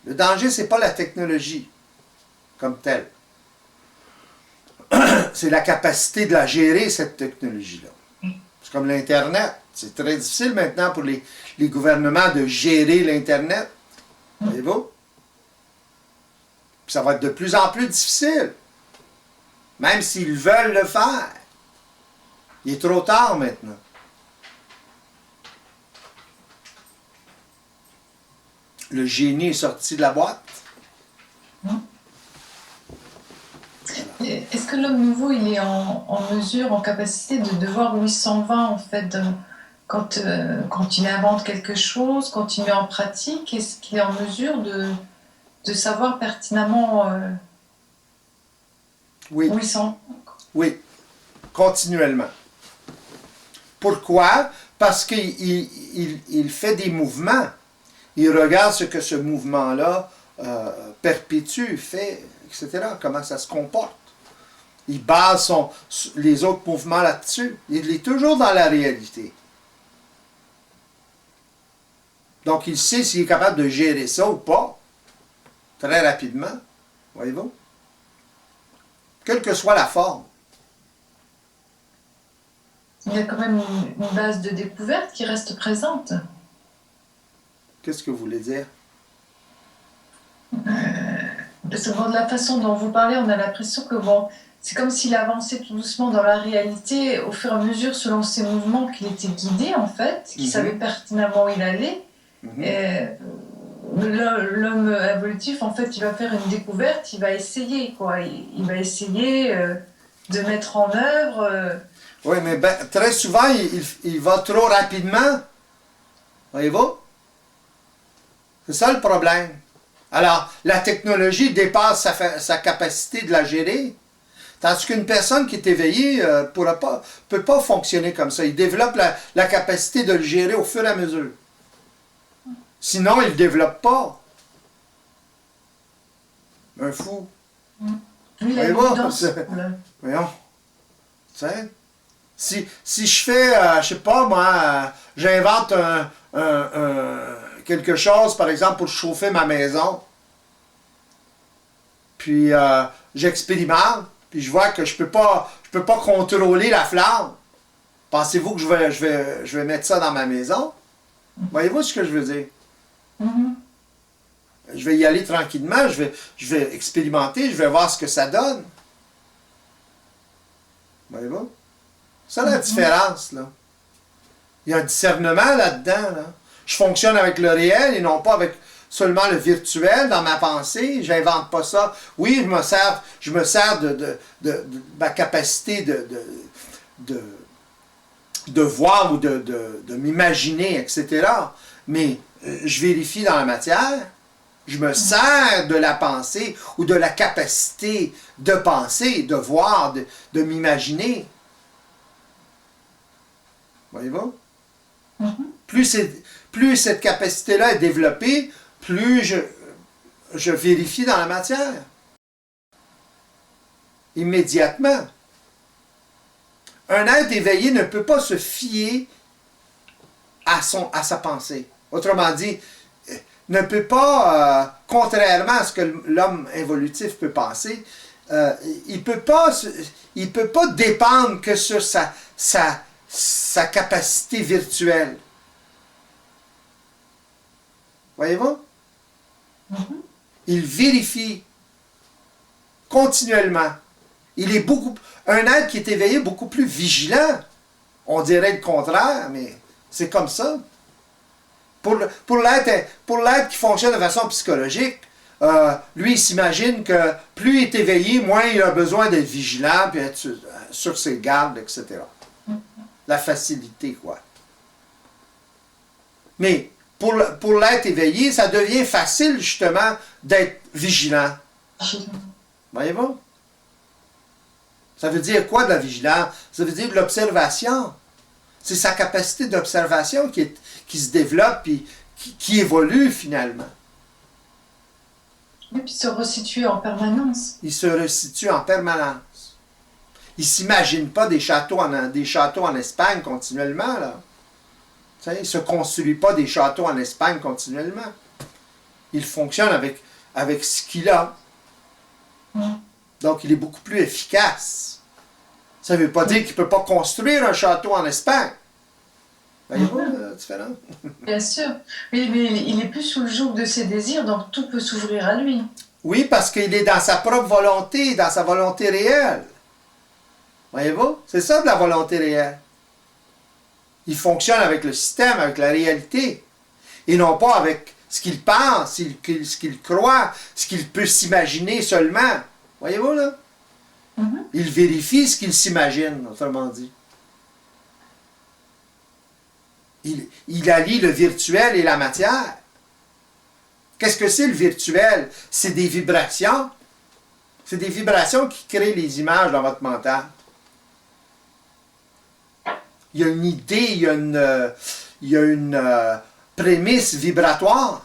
Le danger, c'est pas la technologie comme telle. C'est la capacité de la gérer, cette technologie-là. C'est comme l'Internet. C'est très difficile maintenant pour les gouvernements de gérer l'Internet. Voyez-vous? Puis ça va être de plus en plus difficile. Même s'ils veulent le faire. Il est trop tard maintenant. Le génie est sorti de la boîte. Est-ce que l'homme nouveau, il est en mesure, en capacité de voir où il s'en va, en fait, quand il invente quelque chose, quand il met en pratique? Est-ce qu'il est en mesure de savoir pertinemment Oui. où il s'en va? Oui, continuellement. Pourquoi? Parce qu'il il fait des mouvements. Il regarde ce que ce mouvement-là perpétue, fait, etc. Comment ça se comporte. Il base les autres mouvements là-dessus. Il est toujours dans la réalité. Donc, il sait s'il est capable de gérer ça ou pas, très rapidement. Voyez-vous? Quelle que soit la forme. Il y a quand même une base de découverte qui reste présente. Qu'est-ce que vous voulez dire? Parce que bon, de la façon dont vous parlez, on a l'impression que bon, c'est comme s'il avançait tout doucement dans la réalité, au fur et à mesure, selon ses mouvements, qu'il était guidé en fait, qu'il savait pertinemment où il allait. Et l'homme évolutif, en fait, il va faire une découverte, il va essayer, quoi. Il va essayer de mettre en œuvre. Oui, mais très souvent, il va trop rapidement. Voyez-vous? C'est ça le problème. Alors, la technologie dépasse sa capacité de la gérer. Tandis qu'une personne qui est éveillée ne peut pas fonctionner comme ça. Il développe la capacité de le gérer au fur et à mesure. Sinon, il ne le développe pas. Un fou. Il a une guidance. Voyons. Tu sais? Si je fais, je sais pas moi, j'invente quelque chose, par exemple, pour chauffer ma maison, puis j'expérimente, puis je vois que je peux pas contrôler la flamme. Pensez-vous que je vais mettre ça dans ma maison? Voyez-vous ce que je veux dire? Je vais y aller tranquillement, je vais expérimenter, je vais voir ce que ça donne. Voyez-vous? C'est la différence, là. Il y a un discernement là-dedans, là. Je fonctionne avec le réel et non pas avec seulement le virtuel dans ma pensée. J'invente pas ça. Oui, je me sers de ma capacité de voir ou de m'imaginer, etc. Mais je vérifie dans la matière. Je me sers de la pensée ou de la capacité de penser, de voir, de m'imaginer. Voyez-vous? Plus cette capacité-là est développée, plus je vérifie dans la matière. Immédiatement. Un être éveillé ne peut pas se fier à sa pensée. Autrement dit, ne peut pas, contrairement à ce que l'homme évolutif peut penser, il peut pas dépendre que sur sa capacité virtuelle. Voyez-vous? Il vérifie continuellement. Un être qui est éveillé beaucoup plus vigilant. On dirait le contraire, mais c'est comme ça. Pour l'être qui fonctionne de façon psychologique, lui, il s'imagine que plus il est éveillé, moins il a besoin d'être vigilant, puis être sur ses gardes, etc. La facilité, quoi. Mais pour l'être éveillé, ça devient facile, justement, d'être vigilant. Voyez-vous? Ça veut dire quoi, de la vigilance? Ça veut dire de l'observation. C'est sa capacité d'observation qui se développe et qui évolue, finalement. Et puis se resituer en permanence. Il se resitue en permanence. Il ne s'imagine pas des châteaux en Espagne continuellement, là. Il ne se construit pas des châteaux en Espagne continuellement. Il fonctionne avec ce qu'il a. Donc, il est beaucoup plus efficace. Ça ne veut pas dire qu'il ne peut pas construire un château en Espagne. Voyez-vous la différence? Bien sûr. Mais il est plus sous le joug de ses désirs, donc tout peut s'ouvrir à lui. Oui, parce qu'il est dans sa propre volonté, dans sa volonté réelle. Voyez-vous? C'est ça de la volonté réelle. Il fonctionne avec le système, avec la réalité, et non pas avec ce qu'il pense, ce qu'il croit, ce qu'il peut s'imaginer seulement. Voyez-vous, là? Il vérifie ce qu'il s'imagine, autrement dit. Il allie le virtuel et la matière. Qu'est-ce que c'est le virtuel? C'est des vibrations. C'est des vibrations qui créent les images dans votre mental. Il y a une idée, il y a une prémisse vibratoire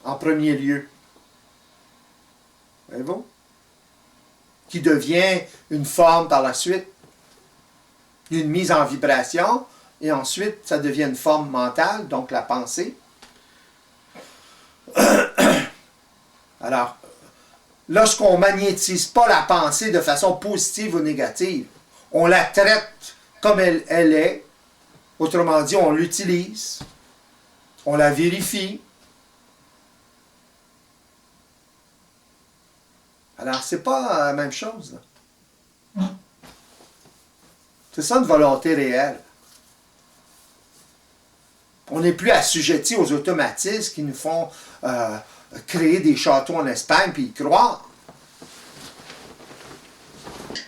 en premier lieu. Voyez-vous? Qui devient une forme par la suite. Une mise en vibration, et ensuite ça devient une forme mentale, donc la pensée. Alors, lorsqu'on ne magnétise pas la pensée de façon positive ou négative, on la traite comme elle est, autrement dit, on l'utilise, on la vérifie. Alors, c'est pas la même chose, là. C'est ça une volonté réelle. On n'est plus assujetti aux automatismes qui nous font créer des châteaux en Espagne puis y croire.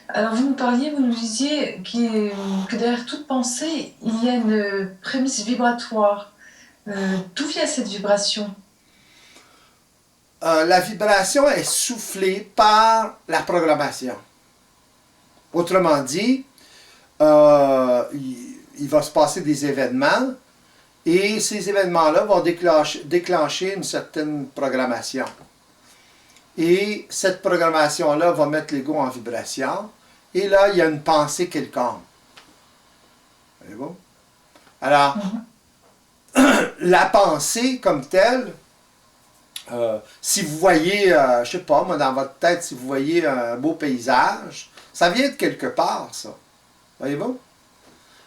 Alors vous nous disiez que derrière toute pensée, il y a une prémisse vibratoire. D'où vient cette vibration? La vibration est soufflée par la programmation. Autrement dit, il va se passer des événements et ces événements-là vont déclencher une certaine programmation. Et cette programmation-là va mettre l'ego en vibration. Et là, il y a une pensée quelconque. Voyez-vous? Alors, la pensée comme telle, si vous voyez, je ne sais pas, moi, dans votre tête, si vous voyez un beau paysage, ça vient de quelque part, ça. Voyez-vous?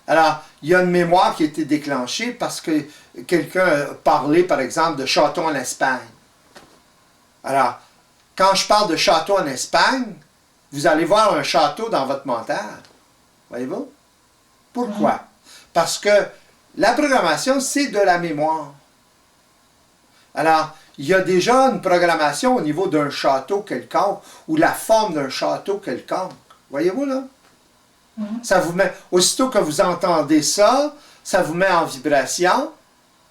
Alors, il y a une mémoire qui a été déclenchée parce que quelqu'un a parlé, par exemple, de château en Espagne. Alors, quand je parle de château en Espagne, vous allez voir un château dans votre mental. Voyez-vous? Pourquoi? Parce que la programmation, c'est de la mémoire. Alors, il y a déjà une programmation au niveau d'un château quelconque ou la forme d'un château quelconque. Voyez-vous, là? Ça vous met, aussitôt que vous entendez ça, ça vous met en vibration.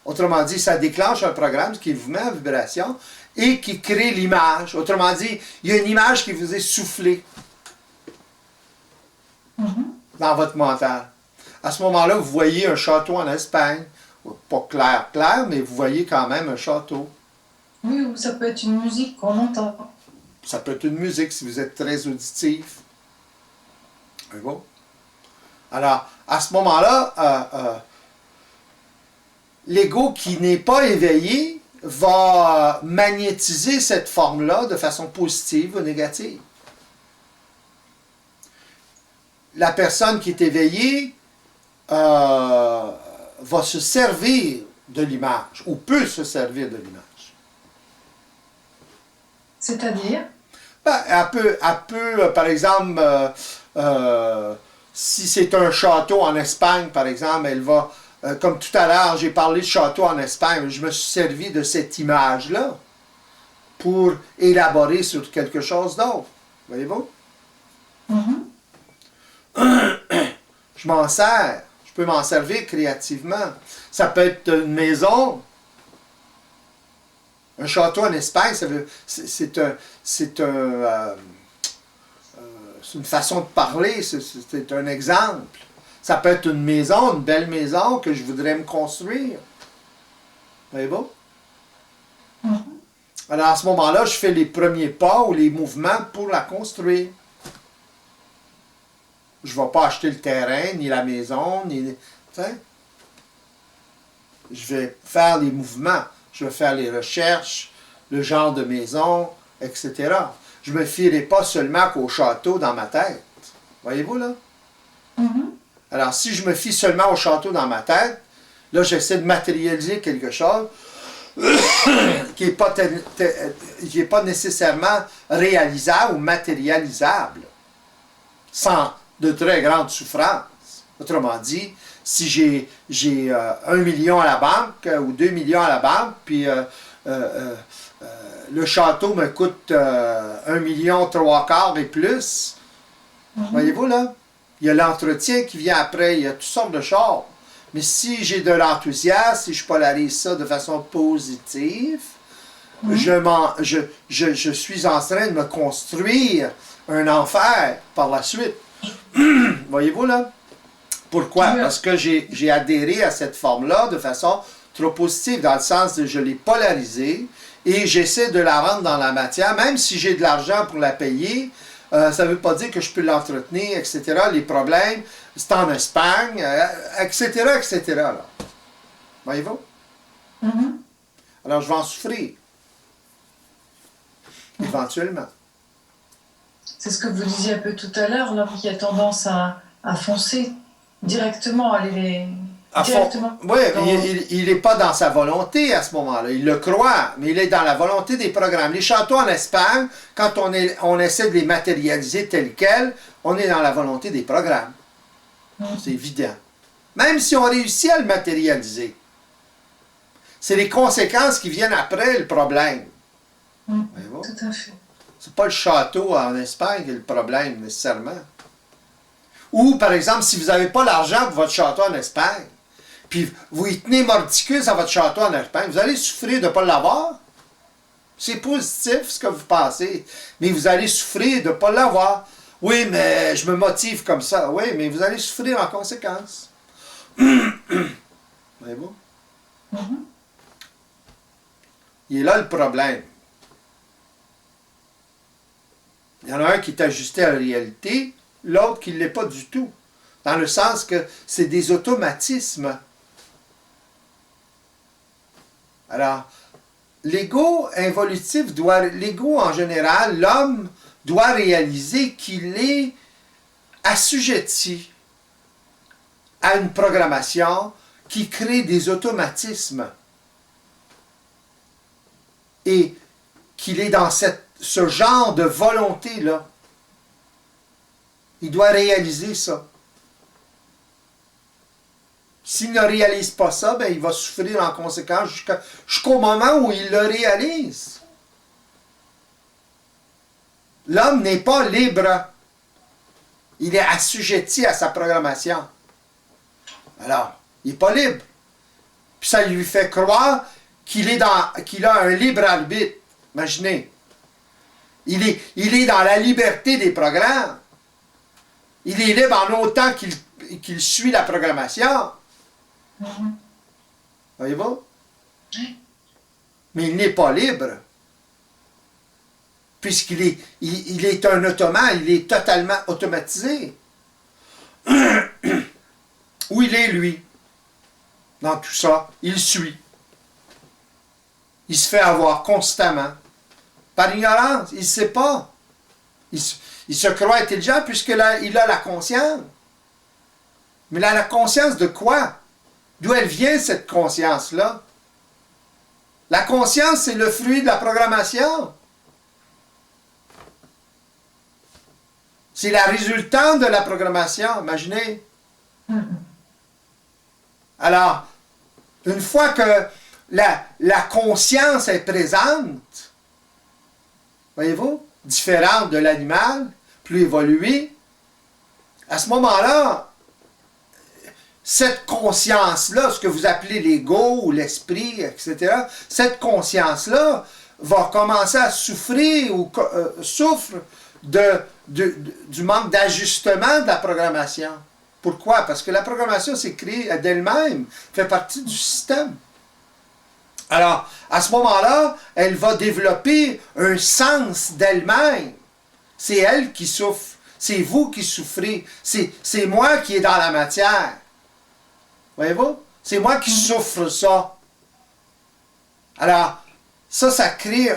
Autrement dit, ça déclenche un programme qui vous met en vibration et qui crée l'image. Autrement dit, il y a une image qui vous est soufflée dans votre mental. À ce moment-là, vous voyez un château en Espagne. Pas clair, mais vous voyez quand même un château. Oui, ou ça peut être une musique qu'on entend. Ça peut être une musique si vous êtes très auditif. Bon. Alors, à ce moment-là, l'ego qui n'est pas éveillé va magnétiser cette forme-là de façon positive ou négative. La personne qui est éveillée va se servir de l'image, ou peut se servir de l'image. C'est-à-dire? Ben, elle peut, par exemple, si c'est un château en Espagne, par exemple, elle va, comme tout à l'heure, j'ai parlé de château en Espagne, je me suis servi de cette image-là pour élaborer sur quelque chose d'autre. Voyez-vous? Je m'en sers. Je peux m'en servir créativement. Ça peut être une maison. Un château en Espagne, c'est une façon de parler, c'est un exemple. Ça peut être une maison, une belle maison que je voudrais me construire. Voyez-vous? Alors à ce moment-là, je fais les premiers pas ou les mouvements pour la construire. Je ne vais pas acheter le terrain, ni la maison, ni... Je vais faire les mouvements, je vais faire les recherches, le genre de maison, etc. Je ne me fierai pas seulement qu'au château dans ma tête. Voyez-vous, là? Alors, si je me fie seulement au château dans ma tête, là, j'essaie de matérialiser quelque chose qui n'est pas nécessairement réalisable ou matérialisable, sans de très grandes souffrances. Autrement dit, si j'ai 1 million à la banque ou 2 millions à la banque, puis le château me coûte 1 million 3/4 et plus, voyez-vous là, il y a l'entretien qui vient après, il y a toutes sortes de choses. Mais si j'ai de l'enthousiasme, si je polarise ça de façon positive, je suis en train de me construire un enfer par la suite. Voyez-vous là? Pourquoi? Oui. Parce que j'ai adhéré à cette forme-là de façon trop positive, dans le sens de je l'ai polarisée et j'essaie de la rendre dans la matière, même si j'ai de l'argent pour la payer, ça ne veut pas dire que je peux l'entretenir, etc. Les problèmes, c'est en Espagne, etc., etc. Là. Voyez-vous? Mhm. Alors, je vais en souffrir. Éventuellement. C'est ce que vous disiez un peu tout à l'heure, l'homme qui a tendance à foncer directement, aller directement. Oui, dans- il n'est pas dans sa volonté à ce moment-là. Il le croit, mais il est dans la volonté des programmes. Les châteaux en Espagne, quand on essaie de les matérialiser tels quels, on est dans la volonté des programmes. C'est évident. Même si on réussit à le matérialiser, c'est les conséquences qui viennent après le problème. Voyez-vous? Tout à fait. C'est pas le château en Espagne qui est le problème, nécessairement. Ou, par exemple, si vous n'avez pas l'argent pour votre château en Espagne, puis vous y tenez mordicus à votre château en Espagne, vous allez souffrir de ne pas l'avoir. C'est positif ce que vous pensez, mais vous allez souffrir de ne pas l'avoir. Oui, mais je me motive comme ça. Oui, mais vous allez souffrir en conséquence. Voyez-vous? Mhm. Il est là le problème. Il y en a un qui est ajusté à la réalité, l'autre qui ne l'est pas du tout. Dans le sens que c'est des automatismes. Alors, l'ego involutif l'ego en général, l'homme doit réaliser qu'il est assujetti à une programmation qui crée des automatismes. Et qu'il est dans ce genre de volonté-là. Il doit réaliser ça. S'il ne réalise pas ça, ben, il va souffrir en conséquence jusqu'au moment où il le réalise. L'homme n'est pas libre. Il est assujetti à sa programmation. Alors, il n'est pas libre. Puis ça lui fait croire qu'il a un libre arbitre. Imaginez. Il est dans la liberté des programmes. Il est libre en autant qu'il suit la programmation. Mhm. Voyez-vous? Oui. Mais il n'est pas libre. Puisqu'il est, il est un automate, il est totalement automatisé. Où il est, lui? Dans tout ça, il suit. Il se fait avoir constamment. Par ignorance, il ne sait pas. Il se croit intelligent puisqu'il a la conscience. Mais la conscience de quoi? D'où elle vient, cette conscience-là? La conscience, c'est le fruit de la programmation. C'est la résultante de la programmation, imaginez. Alors, une fois que la conscience est présente, voyez-vous, différente de l'animal, plus évoluée, à ce moment-là, cette conscience-là, ce que vous appelez l'ego ou l'esprit, etc., cette conscience-là va commencer à souffrir ou souffre du manque d'ajustement de la programmation. Pourquoi? Parce que la programmation s'est créée d'elle-même, fait partie du système. Alors, à ce moment-là, elle va développer un sens d'elle-même. C'est elle qui souffre. C'est vous qui souffrez. C'est moi qui est dans la matière. Voyez-vous? C'est moi qui souffre ça. Alors, ça crée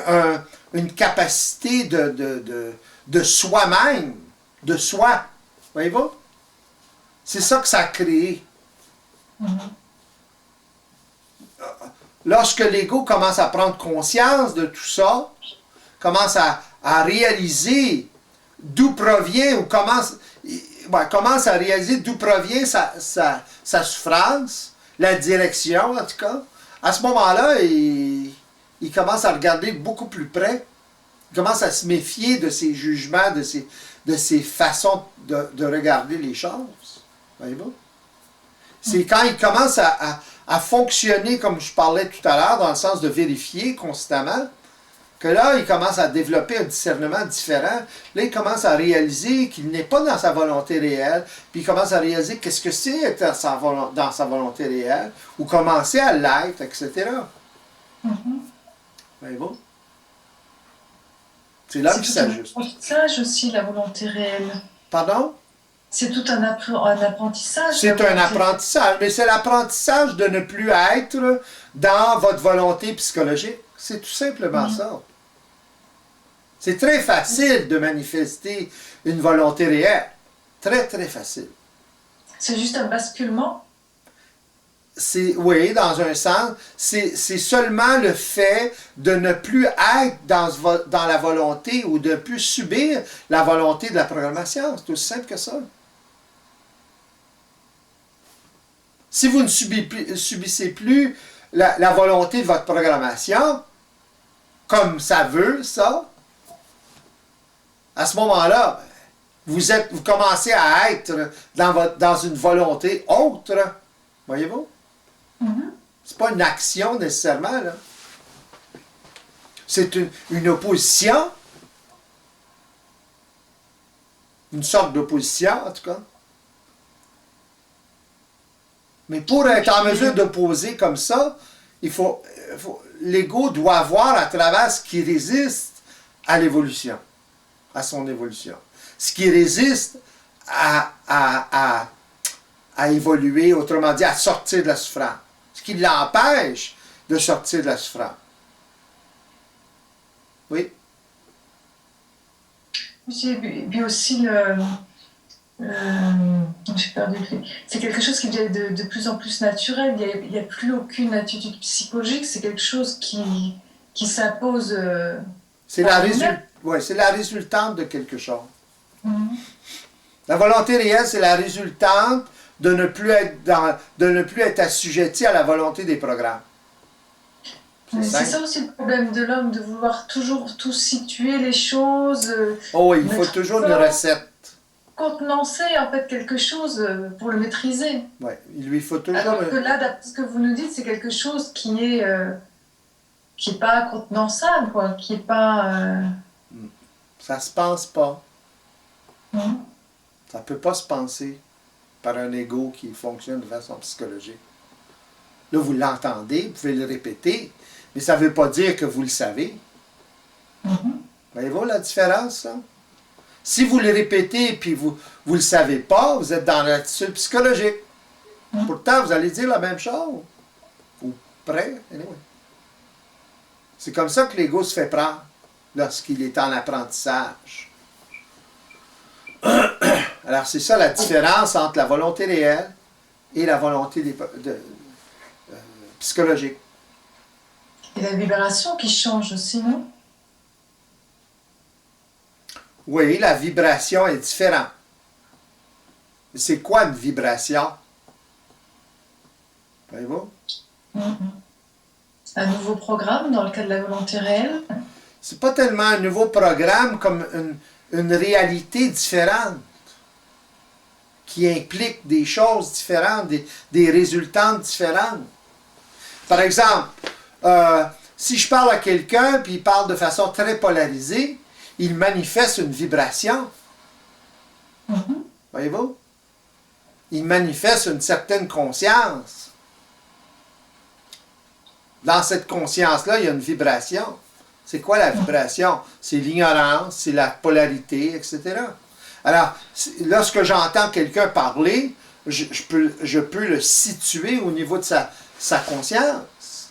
une capacité de soi-même, de soi. Voyez-vous? C'est ça que ça a créé. Lorsque l'ego commence à prendre conscience de tout ça, commence à réaliser d'où provient, ou commence à réaliser d'où provient sa souffrance, la direction en tout cas, à ce moment-là, il commence à regarder beaucoup plus près. Il commence à se méfier de ses jugements, de ses façons de regarder les choses. Voyez-vous? C'est quand il commence à fonctionner, comme je parlais tout à l'heure, dans le sens de vérifier constamment, que là, il commence à développer un discernement différent. Là, il commence à réaliser qu'il n'est pas dans sa volonté réelle, puis il commence à réaliser qu'est-ce que c'est être dans sa volonté réelle, ou commencer à l'être, etc. Voyez-vous? C'est là qu'il s'ajuste. C'est tout un apprentissage aussi, la volonté réelle. Pardon? C'est tout un apprentissage. C'est un apprentissage, mais c'est l'apprentissage de ne plus être dans votre volonté psychologique. C'est tout simplement ça. C'est très facile de manifester une volonté réelle. Très, très facile. C'est juste un basculement. Oui, dans un sens, c'est seulement le fait de ne plus être dans la volonté ou de ne plus subir la volonté de la programmation. C'est aussi simple que ça. Si vous ne subissez plus la volonté de votre programmation, comme ça veut, ça, à ce moment-là, vous commencez à être dans une volonté autre. Voyez-vous? C'est pas une action nécessairement, là. C'est une opposition. Une sorte d'opposition, en tout cas. Mais pour être en mesure d'opposer comme ça, l'ego doit voir à travers ce qui résiste à l'évolution, à son évolution. Ce qui résiste à évoluer, autrement dit, à sortir de la souffrance. Ce qui l'empêche de sortir de la souffrance. Oui? J'ai vu aussi j'ai perdu le fait. C'est quelque chose qui devient de plus en plus naturel. Il n'y a plus aucune attitude psychologique. C'est quelque chose qui s'impose. C'est la résultante de quelque chose. La volonté réelle, c'est la résultante de ne plus être assujetti à la volonté des programmes. C'est ça aussi le problème de l'homme, de vouloir toujours tout situer les choses. Oh oui, il faut toujours une recette. Contenancer en fait quelque chose pour le maîtriser. Oui, il lui faut toujours. Alors que là, d'après ce que vous nous dites, c'est quelque chose qui est pas contenançable, quoi, qui est pas. Ça se pense pas. Ça peut pas se penser par un ego qui fonctionne de façon psychologique. Là, vous l'entendez, vous pouvez le répéter, mais ça ne veut pas dire que vous le savez. Voyez-vous la différence, là? Si vous le répétez et puis vous ne le savez pas, vous êtes dans l'attitude psychologique. Pourtant, vous allez dire la même chose. Ou près, anyway. C'est comme ça que l'ego se fait prendre lorsqu'il est en apprentissage. Alors, c'est ça la différence entre la volonté réelle et la volonté psychologique. Et la vibration qui change aussi, non? Oui, la vibration est différente. C'est quoi une vibration? Voyez-vous? Un nouveau programme dans le cas de la volonté réelle? C'est pas tellement un nouveau programme comme une réalité différente qui implique des choses différentes, des résultats différents. Par exemple, si je parle à quelqu'un puis il parle de façon très polarisée, il manifeste une vibration. Voyez-vous? Il manifeste une certaine conscience. Dans cette conscience-là, il y a une vibration. C'est quoi la vibration? C'est l'ignorance, c'est la polarité, etc. Alors, lorsque j'entends quelqu'un parler, je peux le situer au niveau de sa conscience.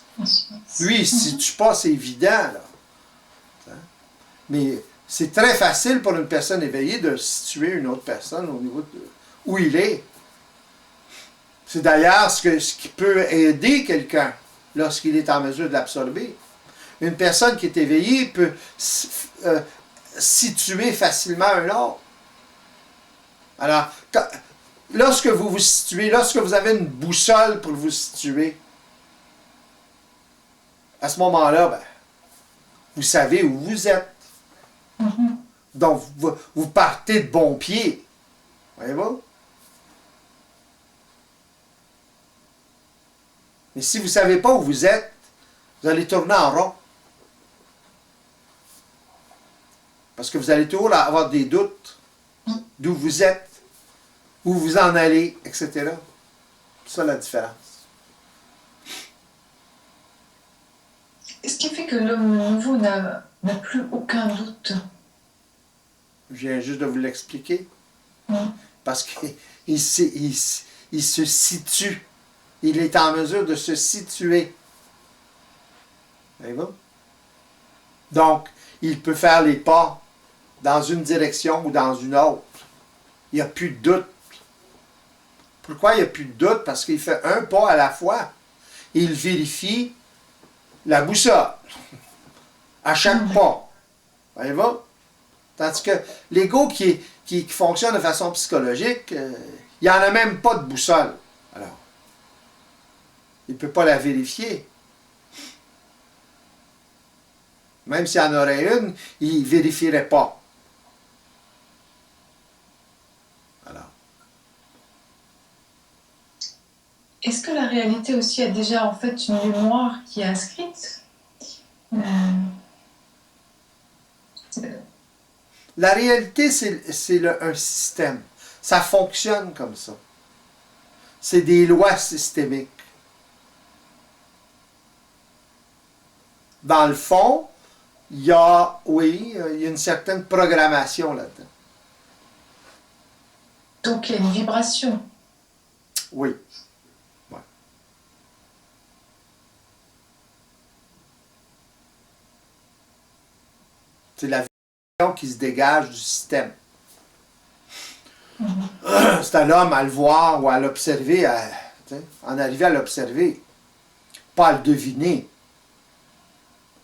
Lui, il ne se situe pas, c'est évident, là. Mais c'est très facile pour une personne éveillée de situer une autre personne au niveau de où il est. C'est d'ailleurs ce qui peut aider quelqu'un lorsqu'il est en mesure de l'absorber. Une personne qui est éveillée peut situer facilement un autre. Alors, lorsque vous vous situez, lorsque vous avez une boussole pour vous situer, à ce moment-là, vous savez où vous êtes. Donc, vous partez de bon pied. Voyez-vous? Mais si vous ne savez pas où vous êtes, vous allez tourner en rond. Parce que vous allez toujours avoir des doutes d'où vous êtes, où vous en allez, etc. C'est ça la différence. Et ce qui fait que l'homme nouveau n'a plus aucun doute. Je viens juste de vous l'expliquer. Mm. Parce qu'il se situe. Il est en mesure de se situer. Voyez-vous? Donc, il peut faire les pas dans une direction ou dans une autre. Il n'y a plus de doute. Pourquoi il n'y a plus de doute? Parce qu'il fait un pas à la fois. Il vérifie la boussole à chaque pas. Voyez-vous? Tandis que l'ego qui fonctionne de façon psychologique, il n'y en a même pas de boussole. Alors, il ne peut pas la vérifier. Même s'il y en aurait une, il ne vérifierait pas. Alors. Est-ce que la réalité aussi a déjà en fait une mémoire qui est inscrite? La réalité, c'est un système. Ça fonctionne comme ça. C'est des lois systémiques. Dans le fond, il y a une certaine programmation là-dedans. Donc il y a une vibration. Oui. Ouais. C'est la vibration qui se dégage du système. C'est à l'homme à le voir ou à l'observer, en arriver à l'observer, pas à le deviner.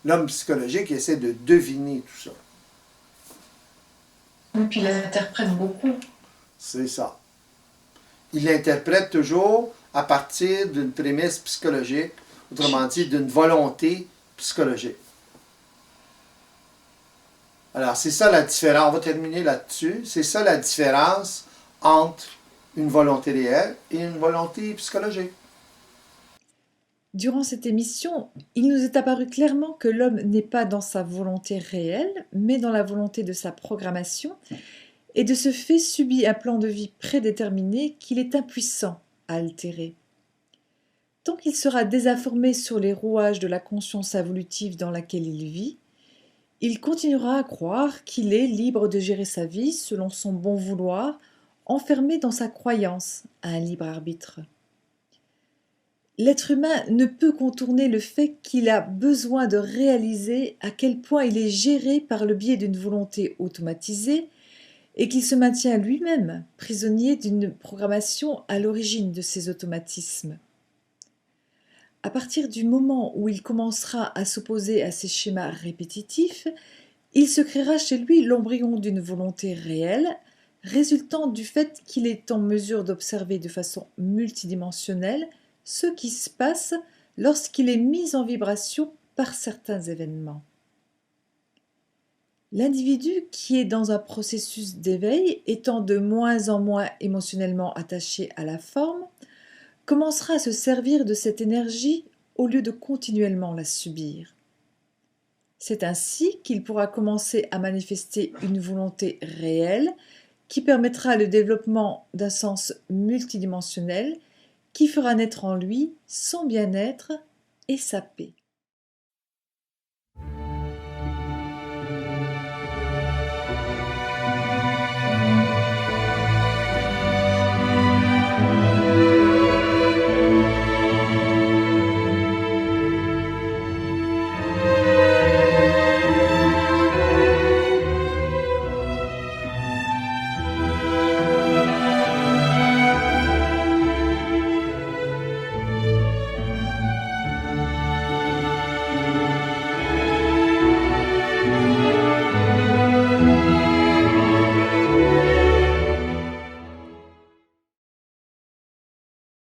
L'homme psychologique essaie de deviner tout ça. Et puis il interprète beaucoup. C'est ça. Il l'interprète toujours à partir d'une prémisse psychologique, autrement dit, d'une volonté psychologique. Alors, c'est ça la différence. On va terminer là-dessus. C'est ça la différence entre une volonté réelle et une volonté psychologique. Durant cette émission, il nous est apparu clairement que l'homme n'est pas dans sa volonté réelle, mais dans la volonté de sa programmation, et de ce fait subit un plan de vie prédéterminé qu'il est impuissant à altérer. Tant qu'il sera désinformé sur les rouages de la conscience évolutive dans laquelle il vit, il continuera à croire qu'il est libre de gérer sa vie selon son bon vouloir, enfermé dans sa croyance à un libre arbitre. L'être humain ne peut contourner le fait qu'il a besoin de réaliser à quel point il est géré par le biais d'une volonté automatisée et qu'il se maintient lui-même prisonnier d'une programmation à l'origine de ces automatismes. À partir du moment où il commencera à s'opposer à ces schémas répétitifs, il se créera chez lui l'embryon d'une volonté réelle, résultant du fait qu'il est en mesure d'observer de façon multidimensionnelle ce qui se passe lorsqu'il est mis en vibration par certains événements. L'individu qui est dans un processus d'éveil, étant de moins en moins émotionnellement attaché à la forme, commencera à se servir de cette énergie au lieu de continuellement la subir. C'est ainsi qu'il pourra commencer à manifester une volonté réelle qui permettra le développement d'un sens multidimensionnel qui fera naître en lui son bien-être et sa paix.